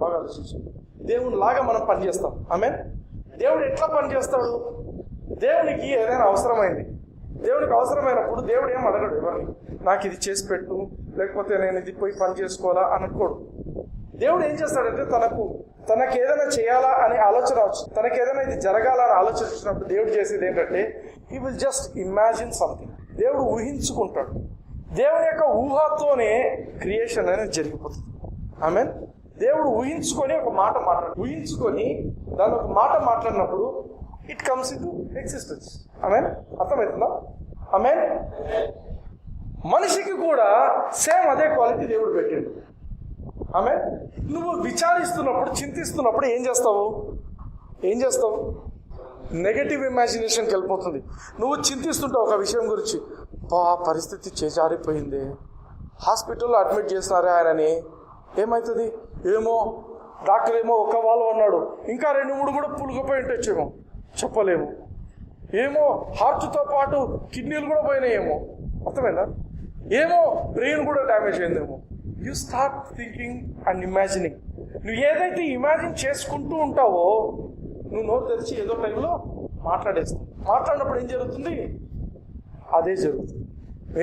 బాగా ఆలోచించండి. దేవుని లాగా మనం పనిచేస్తాం. దేవుడు ఎట్లా పనిచేస్తాడు? దేవునికి ఏదైనా అవసరమైంది, దేవునికి అవసరమైనప్పుడు దేవుడు ఏం అడగడు ఎవరిని, నాకు ఇది చేసి పెట్టు, లేకపోతే నేను ఇది పోయి పని చేసుకోవాలా అనుకోడు. దేవుడు ఏం చేస్తాడంటే తనకు ఏదైనా చేయాలా అనే ఆలోచన వచ్చు, తనకి ఏదైనా ఇది జరగాలని ఆలోచన వచ్చినప్పుడు దేవుడు చేసేది ఏంటంటే, he will just imagine something. దేవుడు ఊహించుకుంటాడు. దేవుని యొక్క ఊహతోనే క్రియేషన్ అనేది జరిగిపోతుంది. దేవుడు ఊహించుకొని ఒక మాట ఊహించుకొని దాని ఒక మాట మాట్లాడినప్పుడు it comes in to existence. అర్థమవుతుందా? మనిషికి కూడా సేమ్ అదే క్వాలిటీ దేవుడు పెట్టాడు. నువ్వు విచారిస్తున్నప్పుడు, చింతిస్తున్నప్పుడు ఏం చేస్తావు? నెగటివ్ ఇమాజినేషన్కి వెళ్ళిపోతుంది. నువ్వు చింతిస్తుంటావు ఒక విషయం గురించి, పరిస్థితి చేజారిపోయింది, హాస్పిటల్లో అడ్మిట్ చేసినారే ఆయనని, ఏమవుతుంది ఏమో, డాక్టర్ ఏమో ఒక వాళ్ళు అన్నాడు, ఇంకా 2-3 కూడా పులుకుపోయి ఉండొచ్చేమో, చెప్పలేము, ఏమో హార్ట్తో పాటు కిడ్నీలు కూడా పోయినాయేమో, అర్థమైందా, ఏమో బ్రెయిన్ కూడా డ్యామేజ్ అయిందేమో. You start thinking and imagining. నువ్వు ఏదైతే ఇమాజిన్ చేసుకుంటూ ఉంటావో నువ్వు నోరు తెరిచి ఏదో టైంలో మాట్లాడేస్తావు. మాట్లాడినప్పుడు ఏం జరుగుతుంది? అదే జరుగుతుంది.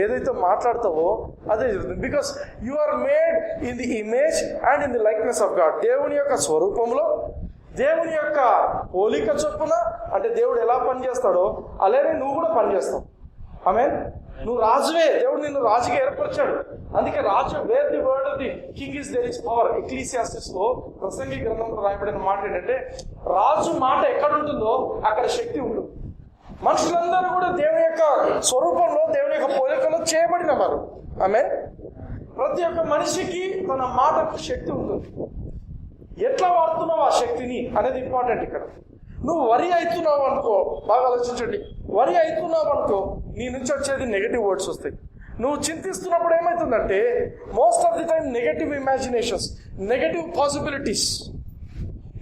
ఏదైతే మాట్లాడతావో అదే జరుగుతుంది. Because you are made in the image and in the likeness of God. దేవుని యొక్క స్వరూపంలో, దేవుని యొక్క పోలిక చొప్పున, అంటే దేవుడు ఎలా పనిచేస్తాడో అలానే నువ్వు కూడా పనిచేస్తావు. నువ్వు రాజువే, దేవుడు నిన్ను రాజుగా ఏర్పరిచాడు. అందుకే రాజు, where the word of the king is there is power. Ecclesiastes లో ప్రసంగి గ్రంథంలో రాయబడిన మాట ఏంటంటే, రాజు మాట ఎక్కడ ఉంటుందో అక్కడ శక్తి ఉంటుంది. మనుషులందరూ కూడా దేవుని యొక్క స్వరూపంలో, దేవుని యొక్క పోలికలో చేయబడిన వారు. ప్రతి ఒక్క మనిషికి తన మాటకు శక్తి ఉంటుంది. ఎట్లా వాడుతున్నావు ఆ శక్తిని అనేది ఇంపార్టెంట్. ఇక్కడ నువ్వు వరి అవుతున్నావు అనుకో, బాగా ఆలోచించండి, వరి అవుతున్నావు అనుకో, నీ నుంచి వచ్చేది నెగటివ్ వర్డ్స్ వస్తాయి. నువ్వు చింతిస్తున్నప్పుడు ఏమవుతుందంటే, most of the time negative imaginations, negative possibilities,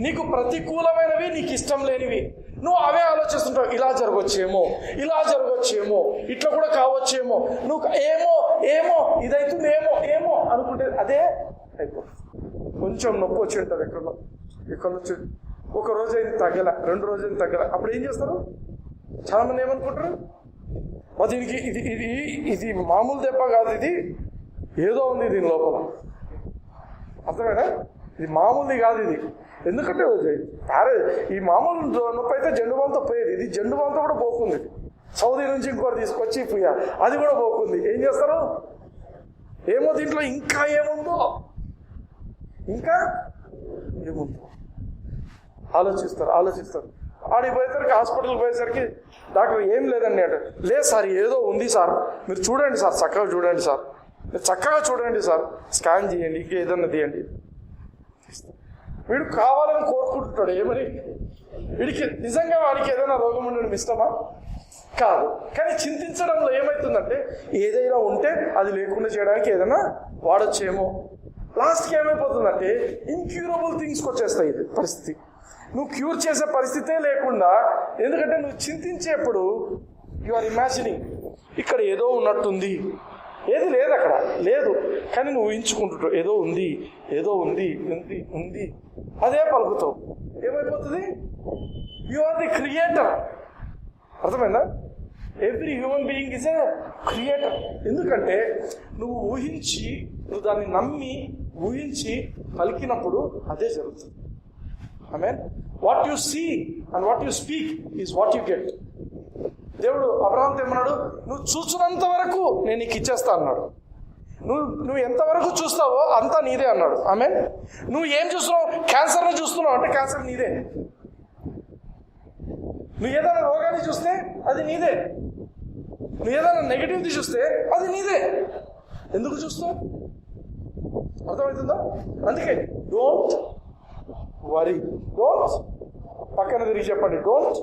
నీకు ప్రతికూలమైనవి, నీకు ఇష్టం లేనివి, నువ్వు అవే ఆలోచిస్తుంటావు. ఇలా జరగచ్చేమో, ఇట్లా కూడా కావచ్చేమో, నువ్వు ఏమో ఇదైతుంది, ఏమో అనుకుంటే అదే అయిపోతుంది. కొంచెం నొప్పి వచ్చి ఉంటుంది ఎక్కడ నుంచి, ఒక రోజు అయిన తగ్గల, 2 రోజులు తగ్గల, అప్పుడు ఏం చేస్తారు? చాలా మంది ఏమనుకుంటారు, దీనికి ఇది మామూలు దెబ్బ కాదు, ఇది ఏదో ఉంది దీని లోపల. అర్థమైనా? ఇది మామూలుది కాదు ఇది. ఎందుకంటే ఈ మామూలు నొప్పి అయితే జెండు బాంతో పోయేది, ఇది జెండు బాంతో కూడా పోతుంది. సౌదీ నుంచి ఇంకోటి తీసుకొచ్చి పోయా, అది కూడా పోతుంది. ఏం చేస్తారు? ఏమో దీంట్లో ఇంకా ఏముందో ఆలోచిస్తారు. ఆడికి పోయేసరికి, హాస్పిటల్కి పోయేసరికి డాక్టర్ ఏం లేదండి అంటే, లేదు సార్ ఏదో ఉంది సార్, మీరు చూడండి సార్, చక్కగా చూడండి సార్, స్కాన్ చేయండి, ఇంకా ఏదన్నా తీయండి. వీడు కావాలని కోరుకుంటుంటాడు. ఏమని? వీడికి నిజంగా వాడికి ఏదైనా రోగం ఉండడం ఇష్టమా? కాదు. కానీ చింతించడంలో ఏమవుతుందంటే, ఏదైనా ఉంటే అది లేకుండా చేయడానికి ఏదైనా వాడొచ్చేమో. లాస్ట్కి ఏమైపోతుందంటే ఇన్క్యూరబుల్ థింగ్స్కి వచ్చేస్తాయి. ఇది పరిస్థితి నువ్వు క్యూర్ చేసే పరిస్థితే లేకుండా, ఎందుకంటే నువ్వు చింతించేప్పుడు యు ఆర్ ఇమాజినింగ్ ఇక్కడ ఏదో ఉన్నట్టుంది, ఏది లేదు అక్కడ లేదు, కానీ నువ్వు ఊహించుకుంటుంటావు ఏదో ఉంది అదే పలుకుతావు. ఏమైపోతుంది? You are the creator. అర్థమైందా? Every human being is a creator. ఎందుకంటే నువ్వు దాన్ని నమ్మి ఊహించి పలికినప్పుడు అదే జరుగుతుంది. ఆమేన్. What you see and what you speak is what you get. దేవుడు అబ్రహాంతో ఏమన్నాడు? నువ్వు చూసినంత వరకు నేను నీకు ఇచ్చేస్తా అన్నాడు. నువ్వు ఎంతవరకు చూస్తావో అంతా నీదే అన్నాడు. ఆమేన్. నువ్వు ఏం చూస్తున్నావు? క్యాన్సర్ని చూస్తున్నావు అంటే క్యాన్సర్ నీదే. నువ్వు ఏదైనా రోగాన్ని చూస్తే అది నీదే. నువ్వు ఏదైనా నెగిటివ్ది చూస్తే అది నీదే. ఎందుకు చూస్తావు? అర్థమవుతుందా? అందుకే డోంట్ వరీ. డోంట్, పక్కన తిరిగి చెప్పండి, డోంట్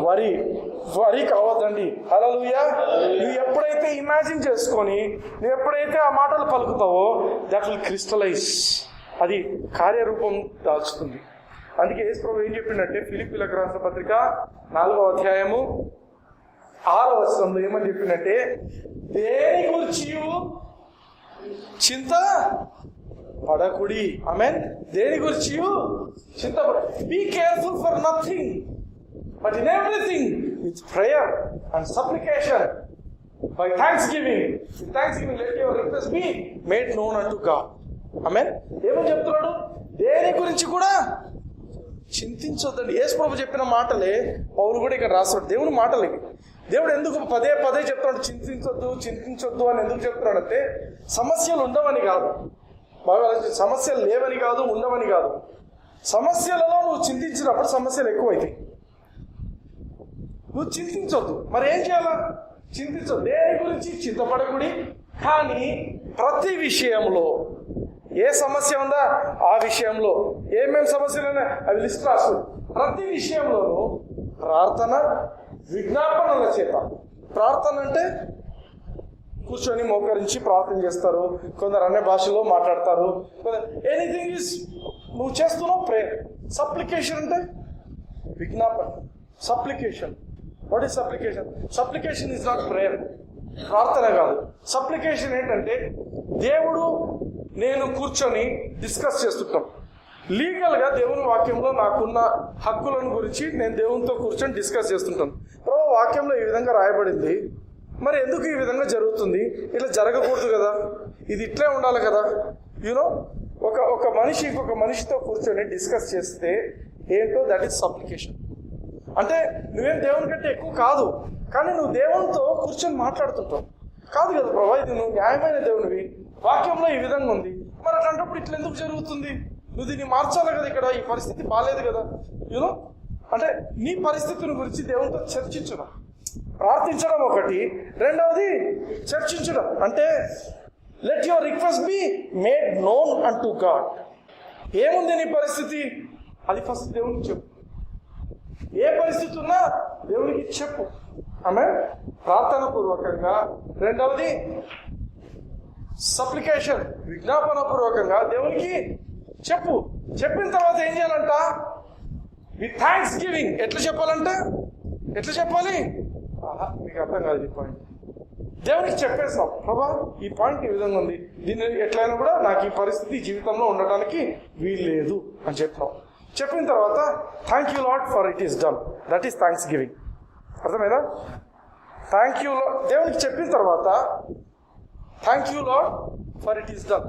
వరీ కావద్దండి. హల్లెలూయా. నువ్వు ఎప్పుడైతే ఇమాజిన్ చేసుకొని నువ్వు ఎప్పుడైతే ఆ మాటలు పలుకుతావో దట్ విల్ క్రిస్టలైజ్, అది కార్యరూపం దాల్చుతుంది. అందుకే యేసు ప్రభువు ఏం చెప్పిందంటే ఫిలిప్పీయులకు రాసిన పత్రిక 4వ అధ్యాయము 6వ వచనంలో ఏమని చెప్పిందంటే, దేని గురించి చింత పడకుడి. ఆమేన్. దేని గురించి చింత పడ. Be careful for nothing but in everything with prayer and supplication by thanksgiving. With thanksgiving let your request be made known unto God. ఆమేన్. ఏమని చెప్తున్నాడు? దేని గురించి కూడా చింతించొద్దండి. యేసు ప్రభు చెప్పిన మాటలే పౌలు కూడా ఇక్కడ రాస్తాడు. దేవుని మాటలే. దేవుడు ఎందుకు పదే పదే చెప్తున్నాడు చింతించొద్దు అని ఎందుకు చెప్తున్నాడంటే సమస్యలు ఉండవని కాదు, బాగా సమస్యలు లేవని కాదు, ఉండవని కాదు. సమస్యలలో నువ్వు చింతించినప్పుడు సమస్యలు ఎక్కువైతాయి. నువ్వు చింతించొద్దు. మరి ఏం చేయాలా? చింతించొద్దు. దేని గురించి చింతపడకుడి, కానీ ప్రతి విషయంలో ఏ సమస్య ఉందా ఆ విషయంలో, ఏమేమి సమస్యలున్నా అవి లిస్ట్ రాసు. ప్రతి విషయంలోనూ ప్రార్థన విజ్ఞాపనల చేత. ప్రార్థన అంటే కూర్చొని మోకరించి ప్రార్థన చేస్తారు, కొందరు అన్య భాషలో మాట్లాడతారు. ఎనీథింగ్ ఈజ్ నువ్వు చేస్తున్నావు ప్రేయర్. సప్లికేషన్ అంటే విజ్ఞాపన. Supplication, what is supplication? Supplication is not prayer, ప్రార్థన కాదు. సప్లికేషన్ ఏంటంటే దేవుడు నేను కూర్చొని డిస్కస్ చేస్తుంటాం. లీగల్గా దేవుని వాక్యంలో నాకున్న హక్కులను గురించి నేను దేవునితో కూర్చొని డిస్కస్ చేస్తుంటాను. ప్రభు వాక్యంలో ఈ విధంగా రాయబడింది, మరి ఎందుకు ఈ విధంగా జరుగుతుంది? ఇలా జరగకూడదు కదా, ఇది ఇట్లే ఉండాలి కదా. యూనో ఒక మనిషి ఇంకొక మనిషితో కూర్చొని డిస్కస్ చేస్తే ఏంటో దట్ ఈస్ సప్లికేషన్. అంటే నువ్వేం దేవుని కంటే ఎక్కువ కాదు, కానీ నువ్వు దేవునితో కూర్చొని మాట్లాడుతుంటావు. కాదు కదా ప్రభా, ఇది నువ్వు న్యాయమైన దేవునివి, వాక్యంలో ఈ విధంగా ఉంది, మరి అట్లాంటప్పుడు ఇట్లా ఎందుకు జరుగుతుంది? నువ్వు దీన్ని మార్చాలి కదా, ఇక్కడ ఈ పరిస్థితి బాగాలేదు కదా. యూనో అంటే నీ పరిస్థితిని గురించి దేవునితో చర్చించడం, ప్రార్థించడం ఒకటి. రెండవది చర్చించడం. అంటే let your request be made known అంటూ గాడ్. ఏముంది నీ పరిస్థితి, అది ఫస్ట్ దేవునికి చెప్పు. ఏ పరిస్థితి ఉన్నా దేవునికి చెప్పు. ఆమె ప్రార్థన పూర్వకంగా. రెండవది సప్లికేషన్, విజ్ఞాపన పూర్వకంగా దేవునికి చెప్పు. చెప్పిన తర్వాత ఏం చేయాలంట? With thanks giving. ఎట్లా చెప్పాలంటే ఎట్లా చెప్పాలి? మీకు అర్థం కాదు ఈ పాయింట్. దేవునికి చెప్పేసాం, ప్రభా ఈ పాయింట్ ఈ విధంగా ఉంది, దీన్ని ఎట్లయినా కూడా నాకు ఈ పరిస్థితి జీవితంలో ఉండటానికి వీల్లేదు అని చెప్పినాం. చెప్పిన తర్వాత thank you lord for it is done. That is thanks giving. అర్థమైనా? థ్యాంక్ యూ లార్డ్ దేవునికి చెప్పిన తర్వాత thank you lord for it is done.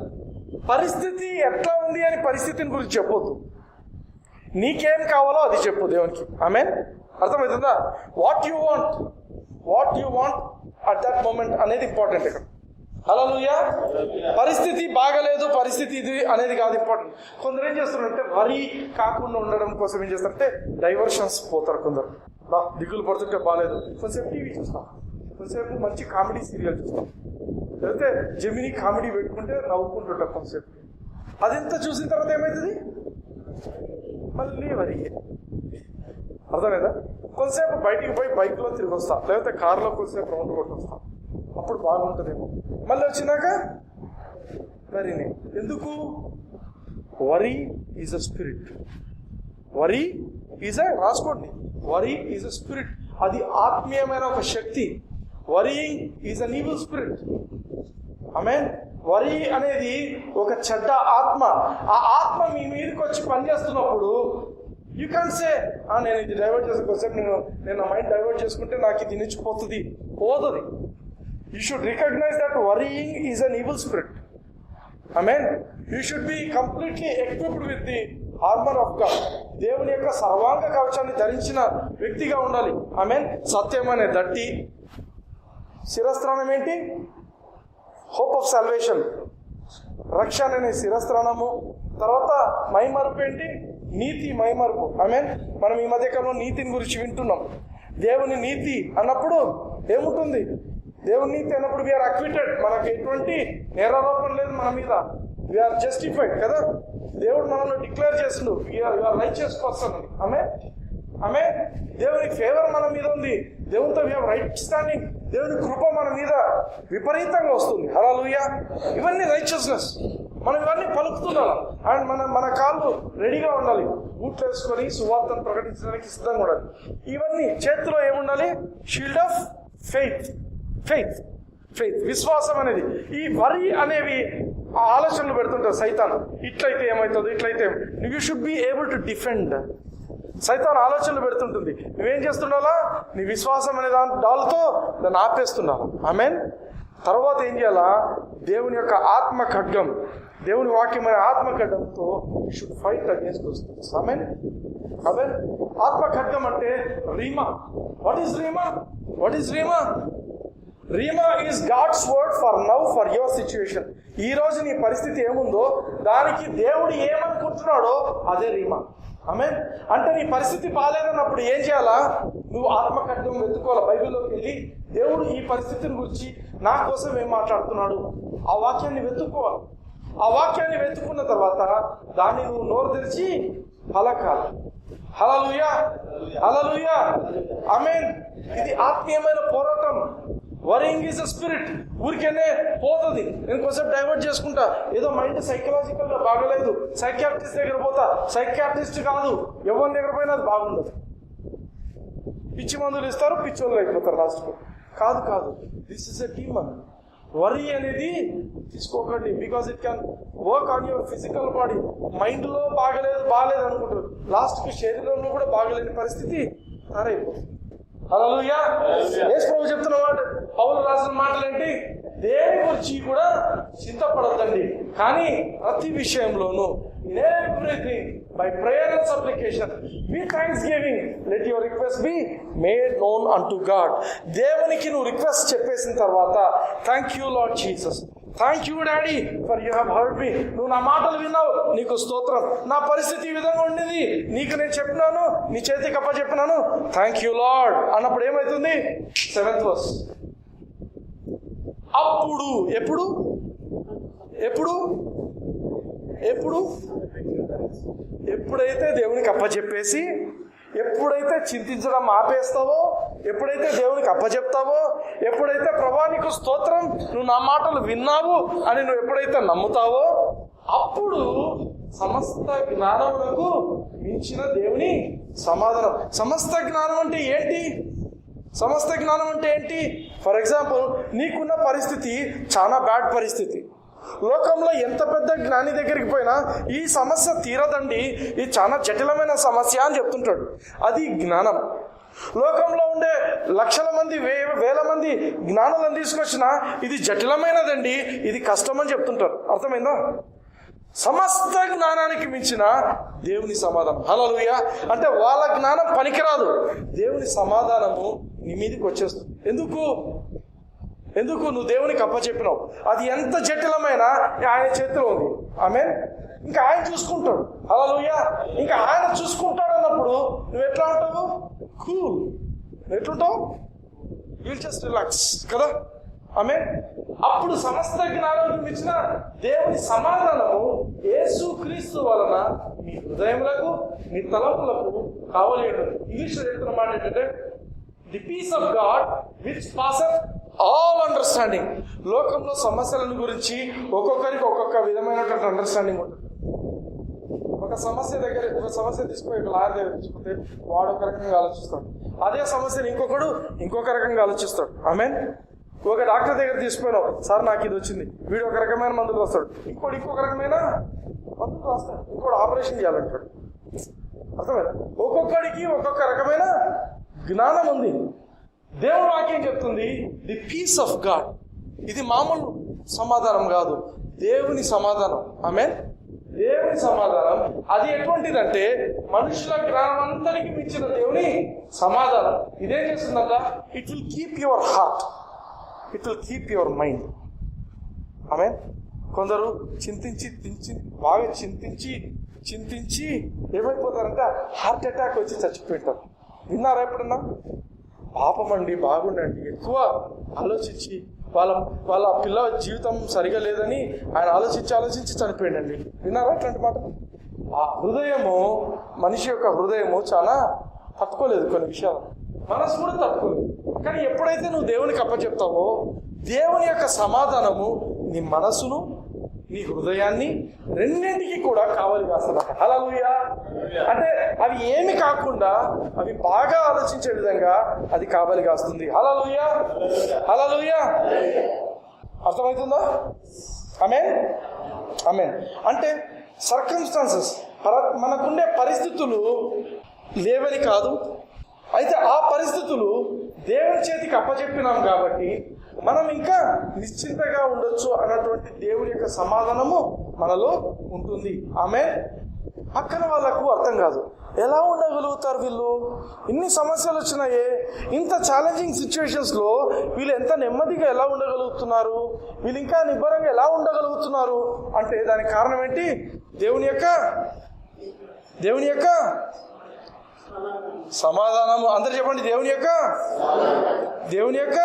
పరిస్థితి ఎట్లా ఉంది అని పరిస్థితిని గురించి చెప్పొద్దు, నీకేం కావాలో అది చెప్పు దేవునికి. ఆమేన్. అర్థమవుతుందా? What you want at that moment అనేది ఇంపార్టెంట్ ఇక్కడ. హల్లెలూయా. పరిస్థితి బాగలేదు, పరిస్థితి ఇది అనేది కాదు ఇంపార్టెంట్. కొందరు ఏం చేస్తారంటే వరి కాకుండా ఉండడం కోసం ఏం చేస్తారంటే డైవర్షన్స్ పోతారు. కొందరు దిగులు పడుతుంటే బాగాలేదు, కొంతసేపు టీవీ చూస్తాం, కొంతసేపు మంచి కామెడీ సీరియల్ చూస్తాం, లేకపోతే జెమిని కామెడీ పెట్టుకుంటే నవ్వుకుంటుంటాం కొంతసేపు. అదంతా చూసిన తర్వాత ఏమవుతుంది? మళ్ళీ వరి. అర్థమైందా? కొంతసేపు బయటికి పోయి బైక్లో తిరిగి వస్తా, లేకపోతే కార్లో కొంతసేపు రౌండ్ కొట్టి వస్తా, అప్పుడు బాగుంటుందేమో. మళ్ళీ వచ్చినాక వరిని. ఎందుకు? వరి ఈజ్ అ స్పిరిట్. వరి ఈజ్ అ, రాసుకోండి, వరి ఈజ్ అ స్పిరిట్. అది ఆత్మీయమైన ఒక శక్తి. వరి ఈజ్ అన్ ఈవిల్ స్పిరిట్. ఆమేన్. వరి అనేది ఒక చెడ్డ ఆత్మ. ఆ ఆత్మ మీ మీదకి వచ్చి పనిచేస్తున్నప్పుడు యూ క్యాన్ సే నేను ఇది డైవర్ట్ చేసుకోసేపు నేను నా మైండ్ డైవర్ట్ చేసుకుంటే నాకు ఇది నిలిచిపోతుంది, పోతుంది. You should recognise that worrying is an evil spirit. Amen. You should be completely equipped with the armour of God. దేవుని యొక్క సర్వాంగ కవచాన్ని ధరించిన వ్యక్తిగా ఉండాలి. ఆమేన్. సత్యం అనే దట్టి, శిరస్త్రాణం ఏంటి? హోప్ ఆఫ్ సాల్వేషన్, రక్షణ అనే శిరస్త్రాణము. తర్వాత మైమరుపు ఏంటి? నీతి మైమరుపు. ఆమేన్. మనం ఈ మధ్యకాలంలో నీతిని గురించి వింటున్నాం. దేవుని నీతి అన్నప్పుడు ఏముంటుంది? దేవుని నీతి అన్నప్పుడు వీఆర్ అక్విటెడ్, మనకు ఎటువంటి నేరారోపణ లేదు మన మీద, వీఆర్ జస్టిఫైడ్ కదా. దేవుడు మనల్ని డిక్లేర్ చేసిండు, వీఆర్ రైచియస్ పర్సన్ అని. ఆమె దేవుని ఫేవర్ మన మీద ఉంది, దేవునితో వీఆర్ రైట్ స్టాండింగ్, దేవుని కృప మన మీద విపరీతంగా వస్తుంది. హల్లెలూయా. ఇవన్నీ రైచియస్నెస్. మనం ఇవన్నీ పలుకుతున్నాం. అండ్ మన కాళ్ళు రెడీగా ఉండాలి, బూట్లు వేసుకొని సువార్తను ప్రకటించడానికి సిద్ధంగా ఉండాలి. ఇవన్నీ చేతిలో ఏముండాలి? Shield of faith. విశ్వాసం అనేది. ఈ వరి అనేవి ఆలోచనలు పెడుతుంటారు సైతాన్. ఇట్లయితే ఏమవుతుంది, ఇట్లయితే. You should be able to defend. సైతాన్ ఆలోచనలు పెడుతుంటుంది. నువ్వేం చేస్తుండాలా? నీ విశ్వాసం అనే డాల్తో దాన్ని ఆపేస్తున్నావు. ఆమేన్. తర్వాత ఏం చేయాలా? దేవుని యొక్క ఆత్మ ఖడ్గం, దేవుని వాక్యం అనే ఆత్మ ఖడ్గంతో you should fight against those things. ఆమేన్. ఆత్మ ఖడ్గం అంటే rhema. What is rhema? Rhema is God's word for now for your situation. ఈ రోజు నీ పరిస్థితి ఏముందో దానికి దేవుడు ఏమనుకుంటున్నాడో అదే రీమా. ఆమేన్. అంటే నీ పరిస్థితి బాగాలేదన్నప్పుడు ఏం చేయాలా? నువ్వు ఆత్మఖడ్గం వెతుకోవాలి. బైబిల్లోకి వెళ్ళి దేవుడు ఈ పరిస్థితిని గురించి నా కోసం ఏం మాట్లాడుతున్నాడు, ఆ వాక్యాన్ని వెతుక్కోవాలి. ఆ వాక్యాన్ని వెతుక్కున్న తర్వాత దాన్ని నువ్వు నోరు తెరిచి పలకాలి. హల్లెలూయా. ఆమేన్. ఇది ఆత్మీయమైన పోరాటం. Worrying is a spirit. ఊరికేనే పోతుంది. నేను కొంచెం డైవర్ట్ చేసుకుంటా, ఏదో మైండ్ సైకలాజికల్ గా బాగలేదు, సైకియాట్రిస్ట్ దగ్గర పోతా. సైకియాట్రిస్ట్ కాదు, ఎవరి దగ్గర పోయినా అది బాగుండదు. పిచ్చి మందులు ఇస్తారు, పిచ్చోళ్ళు అయిపోతారు లాస్ట్కు. కాదు. This is a demon. Worry అనేది తీసుకోకండి. Because it can work on your physical body. మైండ్లో బాగలేదు అనుకుంటారు, లాస్ట్కి శరీరంలో కూడా బాగలేని పరిస్థితి తయారైపోతుంది. హల్లెలూయా. యేసు ప్రభువు చెప్తున్న మాట, పౌలు రాసిన మాటలు ఏంటి? దేని గురించి కూడా చింతపడద్దండి, కానీ ప్రతి విషయంలోనూ in everything by prayer and supplication with thanksgiving let your request be made known unto God. దేవునికి నువ్వు రిక్వెస్ట్ చెప్పేసిన తర్వాత thank you Lord Jesus, thank you daddy for you have heard మీ. నువ్వు నా మాటలు విన్నావు, నీకు స్తోత్రం. నా పరిస్థితి ఈ విధంగా ఉండింది, నీకు నేను చెప్పినాను, నీ చేతికి అప్ప చెప్పినాను, థ్యాంక్ యూ లార్డ్ అన్నప్పుడు ఏమవుతుంది? 7th verse. అప్పుడు ఎప్పుడైతే దేవునికి అప్పచెప్పేసి, ఎప్పుడైతే చింతించడం ఆపేస్తావో, ఎప్పుడైతే దేవునికి అప్పచెప్తావో, ఎప్పుడైతే ప్రభా నీకు స్తోత్రం, నువ్వు నా మాటలు విన్నావు అని నువ్వు ఎప్పుడైతే నమ్ముతావో, అప్పుడు సమస్త జ్ఞానమునకు మించిన దేవుని సమాధానం. సమస్త జ్ఞానం అంటే ఏంటి? ఫర్ ఎగ్జాంపుల్, నీకున్న పరిస్థితి చాలా బ్యాడ్ పరిస్థితి. లోకంలో ఎంత పెద్ద జ్ఞాని దగ్గరికి పోయినా ఈ సమస్య తీరదండి, ఇది చాలా జటిలమైన సమస్య అని చెప్తుంటాడు. అది జ్ఞానం. లోకంలో ఉండే లక్షల మంది, వేల మంది జ్ఞానులను తీసుకొచ్చినా ఇది జటిలమైనదండి, ఇది కష్టం అని చెప్తుంటారు. అర్థమైందా? సమస్త జ్ఞానానికి మించిన దేవుని సమాధానం. హల్లెలూయా. అంటే వాళ్ళ జ్ఞానం పనికిరాదు, దేవుని సమాధానము నీ మీదకి వచ్చేస్తుంది. ఎందుకు నువ్వు దేవునికి అప్పచెప్పినావు. అది ఎంత జటిలమైనా ఆయన చేతిలో ఉంది. ఆమేన్. ఇంకా ఆయన చూసుకుంటాడు. హల్లెలూయా. ఇంకా ఆయన చూసుకుంటాడు అన్నప్పుడు నువ్వు ఎట్లా ఉంటావు? కూల్. ఎట్లుంటావు? విల్ జస్ట్ రిలాక్స్ కదా. ఆమేన్. అప్పుడు సమస్త జ్ఞానానికి మించిన దేవుని సమాధానము యేసుక్రీస్తు వలన మీ హృదయములకు, మీ తలంపులకు కావాలి. ఇంగ్లీష్లో చెప్తున్న మాట ఏంటంటే, the peace of God which passeth all understanding. లోకంలో సమస్యలను గురించి ఒక్కొక్కరికి ఒక్కొక్క విధమైనటువంటి అండర్స్టాండింగ్ ఉంటుంది. ఒక సమస్య తీసుకుని ఒక లాయర్ దగ్గర తీసుకుంటే వాడు ఒక రకంగా ఆలోచిస్తాడు, అదే సమస్యను ఇంకొక రకంగా ఆలోచిస్తాడు. ఆమేన్. ఒక డాక్టర్ దగ్గర తీసుకుపోయినావు, సార్ నాకు ఇది వచ్చింది, వీడు ఒక రకమైన మందులు రాస్తాడు, ఇంకొక రకమైన మందులు రాస్తాడు, ఇంకోటి ఆపరేషన్ చేయాలంటాడు. అర్థమైనా? ఒక్కొక్కడికి ఒక్కొక్క రకమైన జ్ఞానం ఉంది. దేవుని వాక్యం చెప్తుంది ది పీస్ ఆఫ్ గాడ్. ఇది మామూలు సమాధానం కాదు, దేవుని సమాధానం. ఆమేన్. దేవుని సమాధానం అది ఎటువంటిదంటే మనుషుల జ్ఞానం అంతరికి మించిన దేవుని సమాధానం. ఇదేం చేస్తుందంట? It will keep your heart, it will keep your mind. ఆమేన్. కొందరు బాగా చింతించి ఏమైపోతారంటే హార్ట్ అటాక్ వచ్చి చచ్చిపోయింటారు. విన్నారా ఎప్పుడన్నా? పాపం అండి, బాగుండండి, ఎక్కువ ఆలోచించి వాళ్ళ పిల్ల జీవితం సరిగా లేదని ఆయన ఆలోచించి చనిపోయిందండి. విన్నారా అట్లాంటి మాట? ఆ హృదయము, మనిషి యొక్క హృదయము చాలా తట్టుకోలేదు కొన్ని విషయాలు, మనసు కూడా తట్టుకోలేదు. కానీ ఎప్పుడైతే నువ్వు దేవునికి అప్పచెప్తావో దేవుని యొక్క సమాధానము నీ మనసును, నీ హృదయాన్ని రెండింటికి కూడా కావాలి కాస్తాడట. హల్లెలూయా. అంటే అవి ఏమి కాకుండా అవి బాగా ఆలోచించే విధంగా అది కావాలి కాస్తుంది. హల్లెలూయా, హల్లెలూయా. అర్థమవుతుందా? ఆమేన్, ఆమేన్. అంటే సర్కమ్స్టాన్సెస్, మనకుండే పరిస్థితులు లేవని కాదు, అయితే ఆ పరిస్థితులు దేవుని చేతికి అప్పచెప్పినాం కాబట్టి మనం ఇంకా నిశ్చింతగా ఉండొచ్చు అన్నటువంటి దేవుని యొక్క సమాధానము మనలో ఉంటుంది. ఆమేన్. పక్కన వాళ్ళకు అర్థం కాదు, ఎలా ఉండగలుగుతారు వీళ్ళు, ఇన్ని సమస్యలు వచ్చినాయే, ఇంత ఛాలెంజింగ్ సిచ్యువేషన్స్లో వీళ్ళు ఎంత నెమ్మదిగా ఎలా ఉండగలుగుతున్నారు, వీళ్ళు ఇంకా నిబ్బరంగా ఎలా ఉండగలుగుతున్నారు అంటే దానికి కారణం ఏంటి? దేవుని యొక్క సమాధానము. అందరు చెప్పండి, దేవుని యొక్క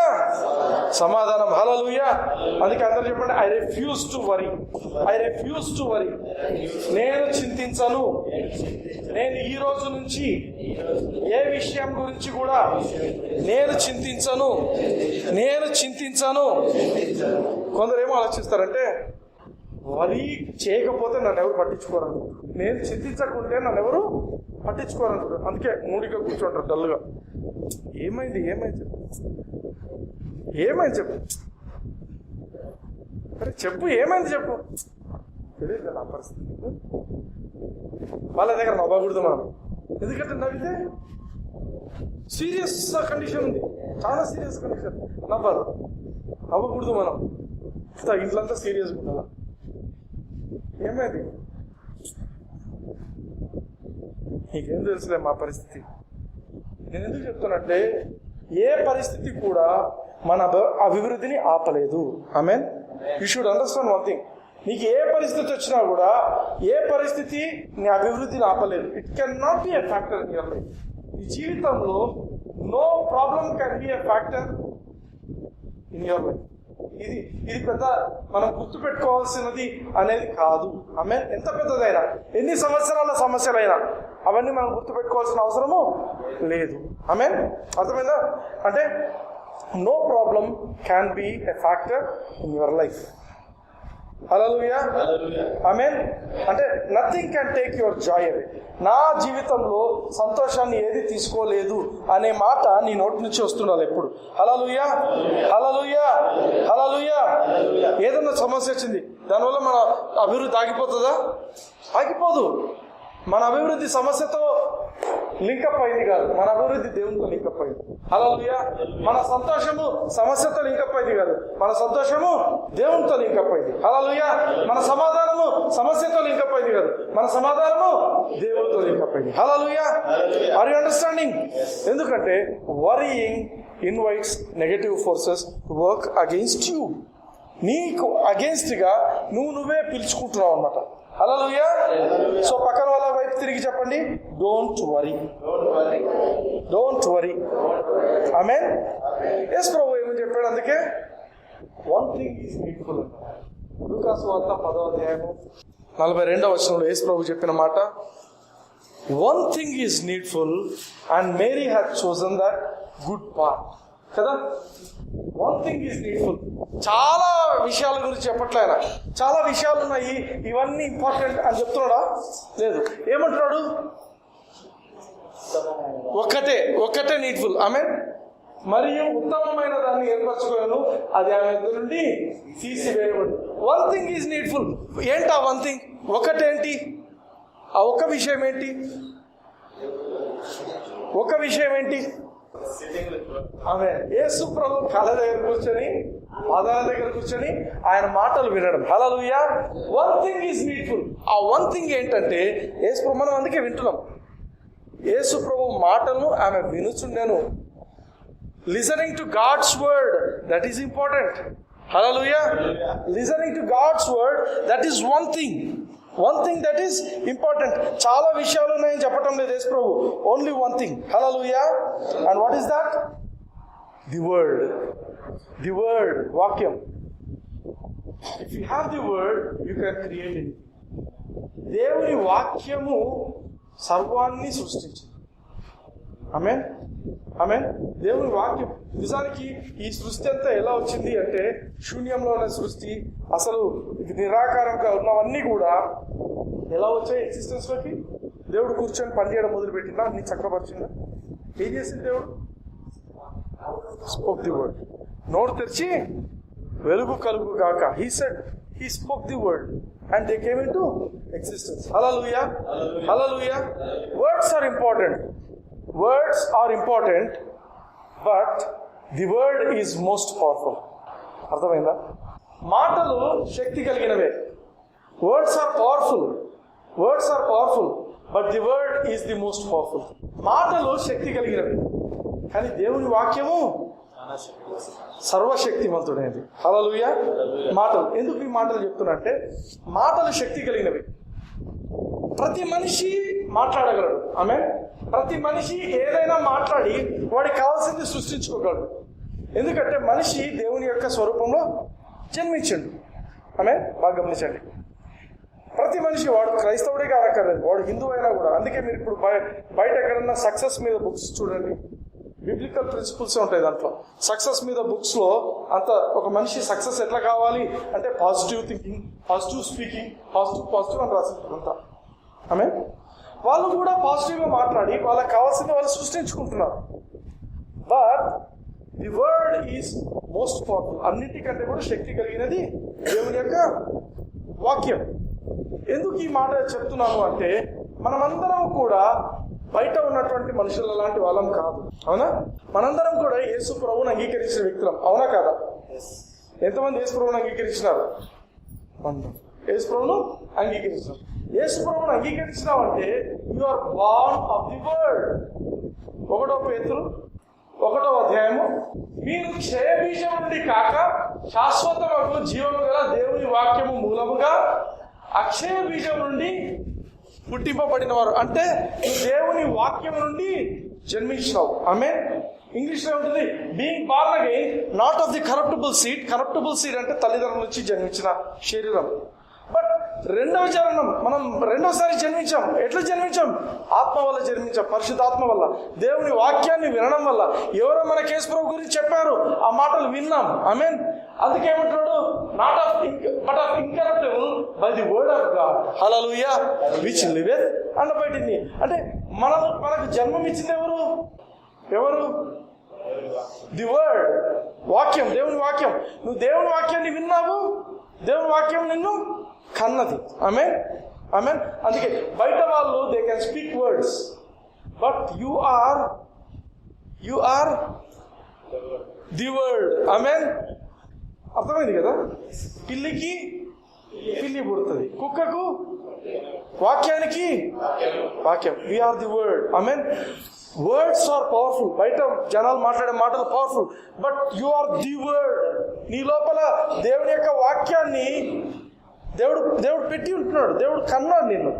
సమాధానం. హల్లెలూయా. అందుకే అందరు చెప్పండి, ఐ రిఫ్యూజ్ టు వరీ. నేను చింతించను. నేను ఈ రోజు నుంచి ఏ విషయం గురించి కూడా నేను చింతించను. కొందరు ఏమో ఆలోచిస్తారంటే, వరి చేయకపోతే నన్ను ఎవరు పట్టించుకోరు, నేను చింతించకుంటే నన్ను ఎవరు పట్టించుకోరంటారు. అందుకే మూడిగా కూర్చోంటారు డల్గా. ఏమైంది చెప్పు, అరే చెప్పు, ఏమైంది చెప్పు. తెలియదు నా పరిస్థితి. వాళ్ళ దగ్గర నవ్వకూడదు మనం, ఎందుకంటే నవ్వితే సీరియస్ కండిషన్ ఉంది, చాలా సీరియస్ కండిషన్. నవ్వకూడదు మనం. ఇంట్లంతా సీరియస్గా ఉండాలి. ఏమైంది నీకేం తెలుసులే మా పరిస్థితి. నేను ఎందుకు చెప్తానంటే ఏ పరిస్థితి కూడా మన అభివృద్ధిని ఆపలేదు. ఆమేన్. You should understand one thing. నీకు ఏ పరిస్థితి వచ్చినా కూడా ఏ పరిస్థితి నీ అభివృద్ధిని ఆపలేదు. It can not be a factor in your life. ఈ జీవితంలో no problem can be a factor in your life. ఇది పెద్ద మనం గుర్తుపెట్టుకోవాల్సినది అనేది కాదు. ఆమేన్. ఎంత పెద్దదైనా, ఎన్ని సంవత్సరాల సమస్యలైనా అవన్నీ మనం గుర్తుపెట్టుకోవాల్సిన అవసరము లేదు. ఆమేన్. అర్థమైందా? అంటే no problem can be a factor in your life. హల్లెలూయా, ఆమేన్. అంటే nothing can take your joy away. నా జీవితంలో సంతోషాన్ని ఏది తీసుకోలేదు అనే మాట నీ నోటి నుంచి వస్తుండాలి ఎప్పుడు. హల్లెలూయా, హల్లెలూయా, హల్లెలూయా. ఏదన్నా సమస్య వచ్చింది, దానివల్ల మన అభివృద్ధి ఆగిపోతుందా? ఆగిపోదు. మన అభివృద్ధి సమస్యతో లింకప్ అయింది కాదు, మన అభివృద్ధి దేవునితో లింకప్ అయింది. హల్లెలూయా. మన సంతోషము సమస్యతో లింకప్ అయింది కాదు, మన సంతోషము దేవునితో లింకప్ అయింది. హల్లెలూయా. మన సమాధానము సమస్యతో లింకప్ అయింది కాదు, మన సమాధానము దేవునితో లింకప్ అయింది. హల్లెలూయా. Are you understanding? ఎందుకంటే worrying invites negative forces to work against you. నీకు అగెయిన్స్ట్ గా నువ్వే పిలుచుకుంటున్నావు అన్నమాట. హల్లెలూయా. సో పక్కన వాళ్ళ వైపు తిరిగి చెప్పండి, డోంట్ వరీ. ఆమేన్. యేసు ప్రభువు ఏమని చెప్పాడు? అందుకే వన్ థింగ్ ఈజ్ నీడ్ఫుల్. లూకాసు వార్త 10వ అధ్యాయము 42వ వచనంలో యేసు ప్రభువు చెప్పిన మాట, one thing is needful and Mary has chosen that good part. కదా, వన్ థింగ్ ఈజ్ నీడ్ఫుల్. చాలా విషయాల గురించి చెప్పట్లేనా, చాలా విషయాలు ఉన్నాయి, ఇవన్నీ ఇంపార్టెంట్ అని చెప్తున్నాడా? లేదు. ఏమంటున్నాడు? ఒక్కటే నీడ్ఫుల్. ఆమె మరియు ఉత్తమమైన దాన్ని ఏర్పరచుకోను, అది ఆమె దగ్గర నుండి తీసివేయబడు. One thing is needful. ఏంటి ఆ వన్ థింగ్? ఒకటేంటి? ఆ ఒక్క విషయం ఏంటి? ఒక విషయం ఏంటి? ఆమె యేసు ప్రభు కళ్ళ దగ్గర కూర్చొని, పాదాల దగ్గర కూర్చొని ఆయన మాటలు వినడం. హల్లెలూయా. One thing is needful. ఆ వన్ థింగ్ ఏంటంటే యేసు ప్రభు, మనం అందుకే వింటున్నాం, యేసు ప్రభు మాటలను ఆమె వినుచుండెను. Listening to God's word, that is important. హల్లెలూయా. Listening to God's word, that is one thing that is important. చాలా విషయాలు ఉన్నాయని చెప్పటం లేదు యేసు ప్రభు, ఓన్లీ వన్ థింగ్. హల్లెలూయా. And what is that? The word, వాక్యం. If you have the word, you can create anything. దేవుని వాక్యము సర్వాన్ని సృష్టించింది. ఆమేన్. దేవుని వాక్యం. నిజానికి ఈ సృష్టి అంతా ఎలా వచ్చింది అంటే, శూన్యంలో ఉన్న సృష్టి, అసలు నిరాకారంగా ఉన్నవన్నీ కూడా ఎలా వచ్చాయి ఎగ్జిస్టెన్స్ లోకి? దేవుడు కూర్చొని పనిచేయడం మొదలుపెట్టిందా? అన్ని చక్కపరిచిందా? ఏం చేసింది దేవుడు? Spoke the word. నోరు తెరిచి వెలుగు కలుగు గాక. He said, he spoke the word and they came into existence. Hallelujah. Hallelujah. Words are important, but the word is most powerful. అర్థమైందా? మాటలు శక్తి కలిగినవే. Words are powerful, but the word is the most powerful. మాటలు శక్తి కలిగినవి, కానీ దేవుని వాక్యము సర్వశక్తివంతుడైనది. హల్లెలూయా. మాటలు ఎందుకు ఈ మాటలు చెప్తున్నా అంటే, మాటలు శక్తి కలిగినవి. ప్రతి మనిషి మాట్లాడగలడు. ఆమేన్. ప్రతి మనిషి ఏదైనా మాట్లాడి వాడికి కావాల్సింది సృష్టించుకోగలడు. ఎందుకంటే మనిషి దేవుని యొక్క స్వరూపంలో జన్మించండు. ఆమేన్. బాగా గమనించండి. ప్రతి మనిషి, వాడు క్రైస్తవుడే కానక్కర్లేదు, వాడు హిందూ అయినా కూడా. అందుకే మీరు ఇప్పుడు బయట ఎక్కడన్నా సక్సెస్ మీద బుక్స్ చూడండి, బిబ్లికల్ ప్రిన్సిపల్స్ ఉంటాయి దాంట్లో. సక్సెస్ మీద బుక్స్ లో అంత ఒక మనిషి సక్సెస్ ఎట్లా కావాలి అంటే, positive thinking, positive speaking, positive అని రాసింటారు అంతా. ఆమె వాళ్ళు కూడా పాజిటివ్ గా మాట్లాడి వాళ్ళకి కావాల్సింది వాళ్ళు సృష్టించుకుంటున్నారు. But the word is most powerful. అన్నిటికంటే కూడా శక్తి కలిగినది దేవుని యొక్క వాక్యం. ఎందుకు ఈ మాట చెప్తున్నాను అంటే, మనమందరం కూడా బయట ఉన్నటువంటి మనుషుల లాంటి వాళ్ళం కాదు. అవునా? మనందరం కూడా యేసు ప్రభువును అంగీకరించిన వ్యక్తులం. అవునా కాదా? ఎంతమంది యేసు ప్రభువును అంగీకరించినారు? యేసు ప్రభువును అంగీకరించినారు. యేసు ప్రభువును అంగీకరించినావంటే you are born of the word. 1 పేతురు 1వ అధ్యాయము, మీరు క్షయ బీజం నుండి కాక శాశ్వతముకు జీవము గల దేవుని వాక్యము మూలముగా అక్షయ బీజం నుండి పుట్టింపబడిన వారు. అంటే నువ్వు దేవుని వాక్యం నుండి జన్మించినావు. ఆమేన్. ఇంగ్లీష్ లో ఉంటుంది, being born again not of the corruptible seed. Corruptible seed అంటే తల్లిదండ్రుల నుంచి జన్మించిన శరీరం. బట్ రెండవ జననం, మనం రెండోసారి జన్మించాం. ఎట్లా జన్మించాం? ఆత్మ వల్ల జన్మించాం, పరిశుద్ధాత్మ వల్ల. దేవుని వాక్యాన్ని వినడం వల్ల. ఎవరో మన యేసు ప్రభు గురించి చెప్పారు, ఆ మాటలు విన్నాం. ఆమేన్. అందుకే ఏమంటున్నాడు, not of but of incorruptible by the word of God. Hallelujah. Which liveth and abide in me. అంటే మనకు జన్మం ఇచ్చింది ఎవరు? ది వర్డ్, వాక్యం, దేవుని వాక్యం. నువ్వు దేవుని వాక్యాన్ని విన్నావు, దేవుని వాక్యం నిన్ను కన్నది. ఆమేన్. ఆమేన్. అందుకే బయట వాళ్ళు they can speak words, but you are the word. ఆమేన్. అర్థమైంది కదా? పిల్లికి పిల్లి పుడుతుంది, కుక్కకు వాక్యానికి వాక్యం. We are the word. ఆమేన్. Words are powerful. బయట జనాలు మాట్లాడే మాటలు powerful, but you are the word. నీ లోపల దేవుని యొక్క వాక్యాన్ని దేవుడు పెట్టి ఉంటున్నాడు. దేవుడు కన్నాడు నిన్ను.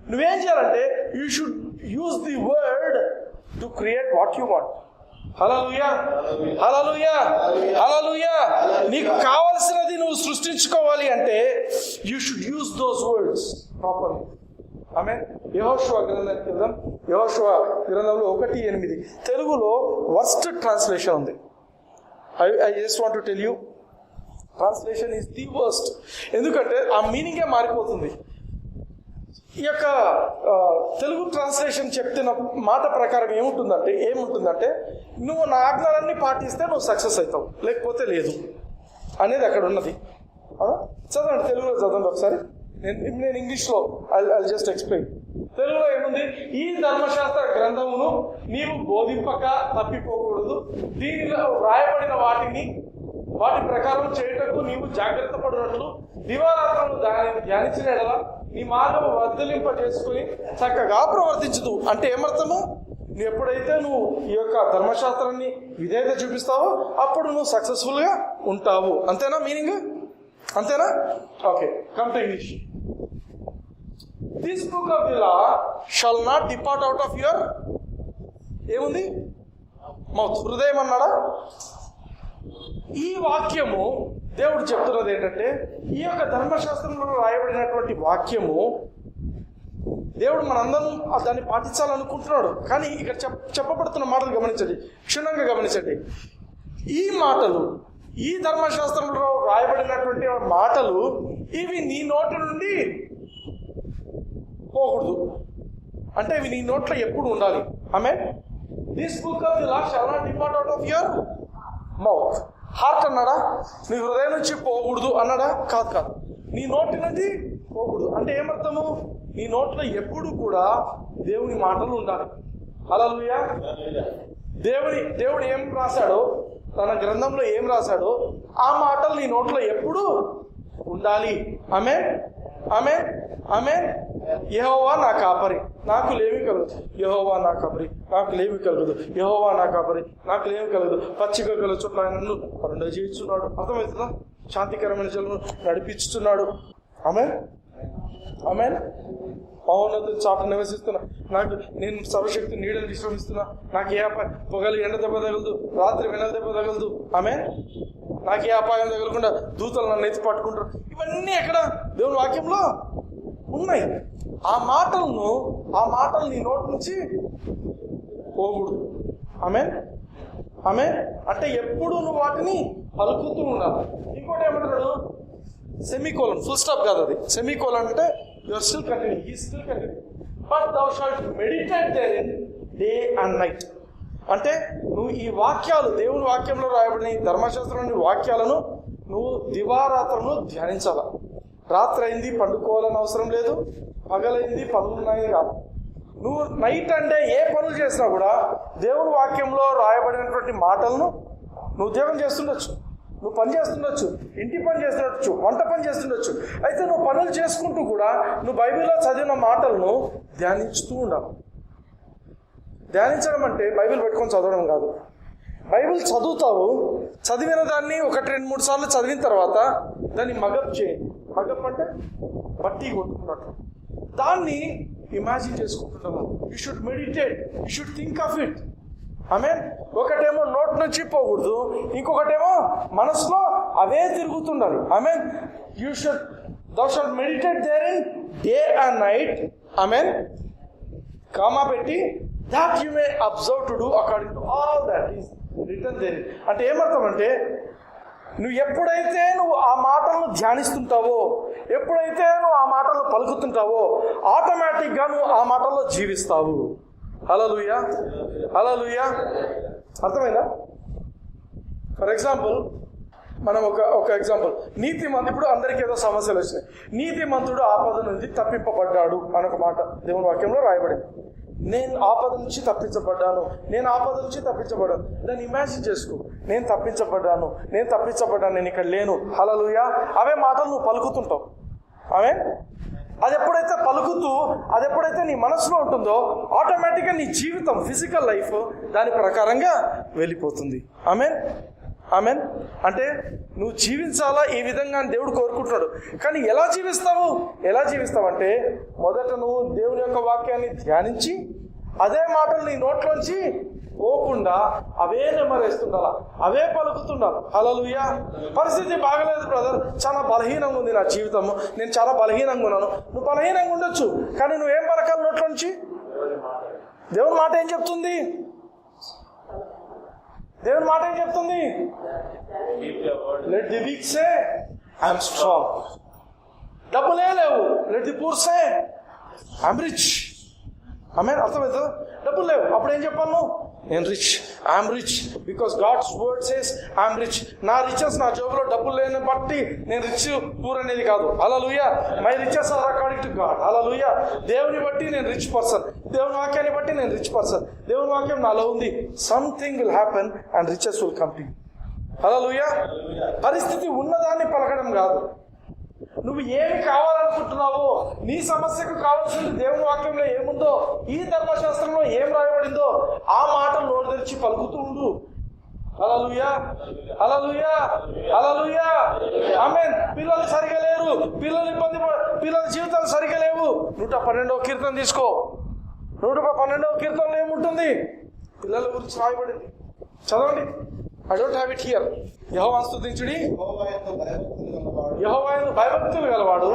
నువ్వేం చేయాలంటే, you should use the word to create what you want. హల్లెలూయా. హల్లెలూయా. హల్లెలూయా. నీకు కావలసినది నువ్వు సృష్టించుకోవాలి అంటే you should use those words properly. ఆమేన్. యెహోషువ గ్రంథంలో 1:8 తెలుగులో వర్స్ట్ ట్రాన్స్లేషన్ ఉంది. I just want to tell you, translation is the worst. ఎందుకంటే ఆ మీనింగే మారిపోతుంది. ఈ యొక్క తెలుగు ట్రాన్స్లేషన్ చెప్తున్న మాట ప్రకారం ఏముంటుందంటే నువ్వు నా ఆజ్ఞలన్నీ పాటిస్తే నువ్వు సక్సెస్ అవుతావు, లేకపోతే లేదు అనేది అక్కడ ఉన్నది. చదవండి, తెలుగులో చదవండి ఒకసారి. నేను ఇంగ్లీష్లో ఐ జస్ట్ ఎక్స్ప్లెయిన్. తెలుగులో ఏముంది? ఈ ధర్మశాస్త్ర గ్రంథమును నీవు బోధింపక తప్పిపోకూడదు, దీనిలో వ్రాయబడిన వాటి ప్రకారం చేయుటకు నీవు జాగ్రత్త పడినట్లు దివారాత్రము ధ్యానించిన ఎడల నీ మార్గము వర్ధలింప చేసుకుని చక్కగా ప్రవర్తించదు. అంటే ఏమర్థము? నువ్వు ఎప్పుడైతే నువ్వు ఈ యొక్క ధర్మశాస్త్రాన్ని విధేయత చూపిస్తావో అప్పుడు నువ్వు సక్సెస్ఫుల్ గా ఉంటావు. అంతేనా మీనింగ్? అంతేనా? Okay, come to English. This book of the law shall not depart out of your ఏముంది మౌత్, హృదయం అన్నాడా? ఈ వాక్యము దేవుడు చెప్తున్నది ఏంటంటే, ఈ యొక్క ధర్మశాస్త్రంలో రాయబడినటువంటి వాక్యము దేవుడు మనందరం దాన్ని పాటించాలనుకుంటున్నాడు. కానీ ఇక్కడ చెప్పబడుతున్న మాటలు గమనించండి, క్షుణ్ణంగా గమనించండి. ఈ మాటలు, ఈ ధర్మశాస్త్రంలో రాయబడినటువంటి మాటలు ఇవి నీ నోటి నుండి పోకూడదు. అంటే ఇవి నీ నోట్లో ఎప్పుడు ఉండాలి. ఆమేన్. This book of the law shall not depart out of your mouth. Heart అన్నాడా? నీ హృదయం నుంచి పోకూడదు అన్నాడా? కాదు. నీ నోటి నుంచి పోకూడదు అంటే ఏమర్థము? నీ నోట్లో ఎప్పుడు కూడా దేవుని మాటలు ఉండాలి. హల్లెలూయా. దేవుడు ఏం రాశాడో, తన గ్రంథంలో ఏం రాశాడో ఆ మాటలు నీ నోట్లో ఎప్పుడు ఉండాలి. ఆమేన్, ఆమేన్, ఆమేన్. యెహోవా నా కాపరి, నాకు లేమి కలగదు. యెహోవా నా కాపరి, నాకు లేమి కలగదు. యెహోవా నా కాపరి, నాకు లేమి కలగదు. పచ్చిక గల చోట్ల ఆయన నన్ను పరుండ చేయించున్నాడు. అర్థమవుతుందా? శాంతికరమైన జలను నడిపించుతున్నాడు. ఆమేన్, ఆమేన్. మౌనత చాట నివసిస్తున్నా, నేను సర్వశక్తి నీడని విశ్రమిస్తున్నా. నాకు ఏ పొగలు ఎండ దెబ్బ తగలదు, రాత్రి వెనల దెబ్బ తగలదు. ఆమేన్. నాకు ఏ అపాయం తగలకుండా దూతలు నన్ను ఎత్తి పట్టుకుంటారు. ఇవన్నీ ఎక్కడ? దేవుని వాక్యంలో ఉన్నాయి. ఆ మాటలు నీ నోటి నుంచి పోకూడదు. ఆమేన్, ఆమేన్. అంటే ఎప్పుడు నువ్వు వాటిని పలుకుతూ ఉండాలి. ఇంకోటి ఏమంటాడు? సెమీకోలన్, ఫుల్ స్టాప్ కాదు అది. సెమీకోలన్ అంటే you are still continuing, he is still continuing, but thou shalt meditate therein day and night. అంటే నువ్వు ఈ వాక్యాలు, దేవుని వాక్యంలో రాయబడిన ఈ ధర్మశాస్త్రంలోని వాక్యాలను నువ్వు దివారాత్రము ధ్యానించాల. రాత్రి అయింది పండుకోవాలని అవసరం లేదు, పగలైంది పనులున్నాయి కాదు. నువ్వు నైట్ అంటే ఏ పనులు చేసినా కూడా దేవుని వాక్యంలో రాయబడినటువంటి మాటలను నువ్వు ఉద్యోగం చేస్తుండొచ్చు, నువ్వు పని చేస్తుండొచ్చు, ఇంటి పని చేస్తుండొచ్చు, వంట పని చేస్తుండొచ్చు. అయితే నువ్వు పనులు చేసుకుంటూ కూడా నువ్వు బైబిల్లో చదివిన మాటలను ధ్యానించుతూ ఉండాలి. ధ్యానించడం అంటే బైబిల్ పెట్టుకొని చదవడం కాదు. బైబిల్ చదువుతావు, చదివిన దాన్ని 1-2-3 సార్లు చదివిన తర్వాత దాన్ని మగప్ చేయండి. మగప్ అంటే బట్టి కొట్టుకున్నట్లు దాన్ని ఇమాజిన్ చేసుకుంటున్నాము. You should meditate, you should think of it. ఆమేన్. ఒకటేమో నోట్ నుంచి పోకూడదు, ఇంకొకటేమో మనసులో అవే తిరుగుతుండాలి. ఆమేన్. thou shalt meditate therein day and night. ఆమేన్. కామా పెట్టి that you may observe to do according to all that is written therein. అంటే ఏమర్థం అంటే, నువ్వు ఎప్పుడైతే నువ్వు ఆ మాటలను ధ్యానిస్తుంటావో, ఎప్పుడైతే నువ్వు ఆ మాటలను పలుకుతుంటావో ఆటోమేటిక్గా నువ్వు ఆ మాటల్లో జీవిస్తావు. హల్లెలూయా, హల్లెలూయా. అర్థమైందా? ఫర్ ఎగ్జాంపుల్, మనం ఒక ఎగ్జాంపుల్, నీతిమంతుడు, ఇప్పుడు అందరికీ ఏదో సమస్యలు వచ్చినాయి. నీతిమంతుడు ఆపద నుంచి తప్పింపబడ్డాడు అని ఒక మాట దేవుని వాక్యంలో రాయబడింది. నేను ఆపద నుంచి తప్పించబడ్డాను, నేను ఆపద నుంచి తప్పించబడ్డాను. దాన్ని ఇమాజిన్ చేసుకో. నేను తప్పించబడ్డాను, నేను ఇక్కడ లేను. హల్లెలూయా. అవే మాటలు నువ్వు పలుకుతుంటావు. అవే అది ఎప్పుడైతే నీ మనసులో ఉంటుందో ఆటోమేటిక్గా నీ జీవితం, ఫిజికల్ లైఫ్ దాని ప్రకారంగా వెళ్ళిపోతుంది. ఆమేన్, ఆమేన్. అంటే నువ్వు జీవించాలా ఈ విధంగా దేవుడు కోరుకుంటున్నాడు. కానీ ఎలా జీవిస్తావు అంటే, మొదట నువ్వు దేవుని యొక్క వాక్యాన్ని ధ్యానించి అదే మాటలు నీ నోట్లోంచి పోకుండా అవే నెమ్మరేస్తుండాలా, అవే పలుకుతుండాలి. హల్లెలూయా. పరిస్థితి బాగలేదు బ్రదర్, చాలా బలహీనంగా ఉంది నా జీవితము, నేను చాలా బలహీనంగా ఉన్నాను. నువ్వు బలహీనంగా ఉండొచ్చు, కానీ నువ్వేం పలకాలి నోట్లోంచి? దేవుని మాట ఏం చెప్తుంది? దేవుని మాట ఏం చెప్తుంది? Let the weak say I am strong. డబ్బులే లేవు, let the poor say I am rich. ఆమేన్. అర్థమవుతుందా? డబ్బులు లేవు, అప్పుడు ఏం చెప్పాను? నేను rich, I'm rich because God's word says I'm rich. నా రిచెస్, నా జోబులో డబ్బులు లేని బట్టి నేను రిచ్ పూర్ అనేది కాదు. హల్లెలూయా. My riches are according to God. హల్లెలూయా. దేవుని బట్టి నేను రిచ్ పర్సన్, దేవుని వాక్యాన్ని బట్టి నేను రిచ్ పర్సన్. దేవుని వాక్యం నాలో ఉంది. Something will happen and riches will come to you. హల్లెలూయా. పరిస్థితి ఉన్నదాన్ని పలకడం కాదు. నువ్వు ఏమి కావాలనుకుంటున్నావో, నీ సమస్యకు కావాల్సింది దేవుని వాక్యంలో ఏముందో, ఈ ధర్మశాస్త్రంలో ఏం రాయబడిందో ఆ మాటలు నోరు తెరిచి పలుకుతూ ఉండు. హల్లెలూయా, హల్లెలూయా, హల్లెలూయా. ఆమేన్. పిల్లలు సరిగా లేరు, పిల్లల జీవితాలు సరిగా లేవు. 112వ కీర్తన తీసుకో. 112వ కీర్తనలో ఏముంటుంది? పిల్లల గురించి రాయబడింది. చదవండి. I don't have it here. యెహోవాను స్తుతించుడి, యెహోవాయందు భయభక్తులు గలవాడు,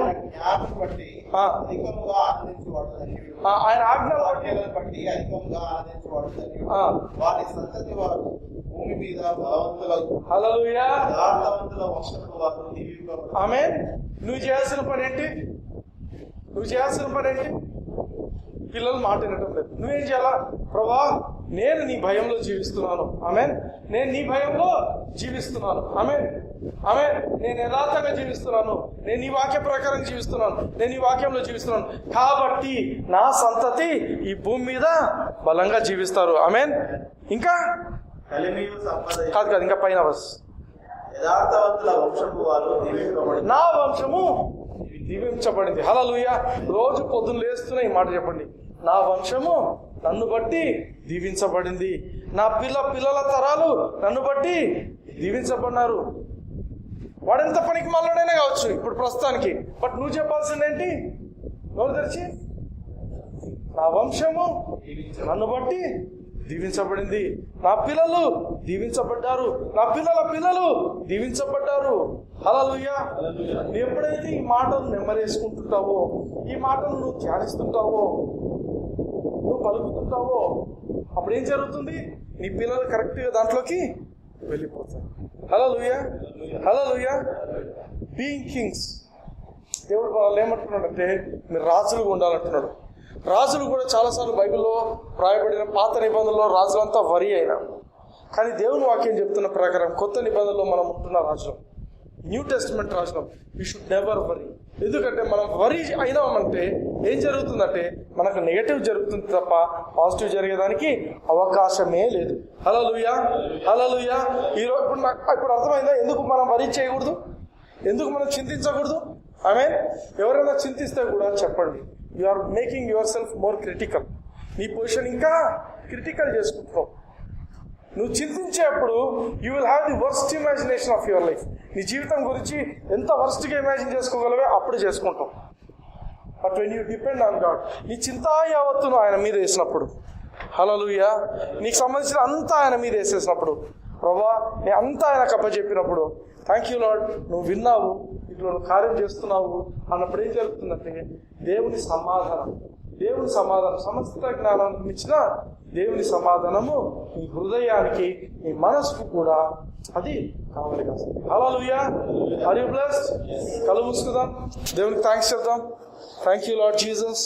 ఆయన ఆజ్ఞలు బట్టి భూమి మీద బలవంతులకు. హల్లెలూయా. ఆమేన్. నువ్వు చేయాల్సిన పని ఏంటి? పిల్లలు మాట వినటం లేదు. నువ్వేం చేయాలా? ప్రభా, నేను నీ భయంలో జీవిస్తున్నాను. ఆమేన్. నేను నీ భయంలో జీవిస్తున్నాను. ఆమేన్. ఆమేన్. నేను యథార్థంగా జీవిస్తున్నాను, నేను నీ వాక్య ప్రకారం జీవిస్తున్నాను, నేను ఈ వాక్యంలో జీవిస్తున్నాను కాబట్టి నా సంతతి ఈ భూమి మీద బలంగా జీవిస్తారు. ఆమేన్. ఇంకా కాదు, ఇంకా పైన బస్. నా వంశము దీవించబడింది. హల్లెలూయా. రోజు పొద్దున్న లేస్తున్నా ఈ మాట చెప్పండి. నా వంశము నన్ను బట్టి దీవించబడింది. నా పిల్లల తరాలు నన్ను బట్టి దీవించబడినారు. వాడెంత పనికి మళ్ళడైనా కావచ్చు ఇప్పుడు ప్రస్తుతానికి, బట్ నువ్వు చెప్పాల్సిందేంటి? నోరు తెరిచి, నా వంశము నన్ను బట్టి దీవించబడింది. నా పిల్లలు దీవించబడ్డారు, నా పిల్లలు దీవించబడ్డారు. హల్లెలూయా. నువ్వు ఎప్పుడైతే ఈ మాటలు నెమ్మరేసుకుంటుంటావో, ఈ మాటలు నువ్వు ధ్యానిస్తుంటావో, నువ్వు పలుకుతుంటావో, అప్పుడు ఏం జరుగుతుంది? నీ పిల్లలు కరెక్ట్గా దాంట్లోకి వెళ్ళిపోతారు. హల్లెలూయా, హల్లెలూయా. బీయింగ్ కింగ్స్, దేవుడు వాళ్ళు ఏమంటున్నాడంటే మీరు రాజులుగా ఉండాలంటున్నాడు. రాజులు కూడా చాలాసార్లు బైబిల్లో రాయబడిన పాత నిబంధనలో రాజులంతా వరి అయినా, కానీ దేవుని వాక్యం చెప్తున్న ప్రకారం కొత్త నిబంధనలో మనం ఉంటున్న రాజులం, న్యూ టెస్టిమెంట్ రాజులం. We should never worry. ఎందుకంటే మనం వరీ అయినామంటే ఏం జరుగుతుందంటే మనకు నెగటివ్ జరుగుతుంది తప్ప పాజిటివ్ జరిగేదానికి అవకాశమే లేదు. హల్లెలూయా, హల్లెలూయా. ఈరోజు ఇప్పుడు అర్థమైందా ఎందుకు మనం వరీ చేయకూడదు, ఎందుకు మనం చింతించకూడదు? ఆమేన్. ఎవరైనా చింతిస్తే కూడా చెప్పండి, you are making yourself more critical. నీ పొజిషన్ ఇంకా క్రిటికల్ చేసుకుంటున్నావు. నువ్వు చింతించేప్పుడు you will have the worst imagination of your life. నీ జీవితం గురించి ఎంత వర్స్ట్గా ఇమాజిన్ చేసుకోగలవే అప్పుడు చేసుకుంటావు. But when you depend on God, నీ చింతా యావత్తును ఆయన మీద వేసినప్పుడు, హల్లెలూయా, నీకు సంబంధించిన అంతా ఆయన మీద వేసేసినప్పుడు, ప్రభా నేను అంతా ఆయనకు అప్పచెప్పినప్పుడు, థ్యాంక్ యూ లార్డ్, నువ్వు విన్నావు, ఇట్లా నువ్వు కార్యం చేస్తున్నావు అన్నప్పుడు ఏం జరుగుతుందంటే దేవుని సమాధానం, సమస్త జ్ఞానానికి మించిన దేవుని సమాధానము నీ హృదయానికి, నీ మనసుకు కూడా అది కావాలి కదా. హల్లెలూయా. Are you blessed? కళ్ళు మూసుకుందాం, దేవునికి థ్యాంక్స్ చెప్దాం. Thank you Lord Jesus.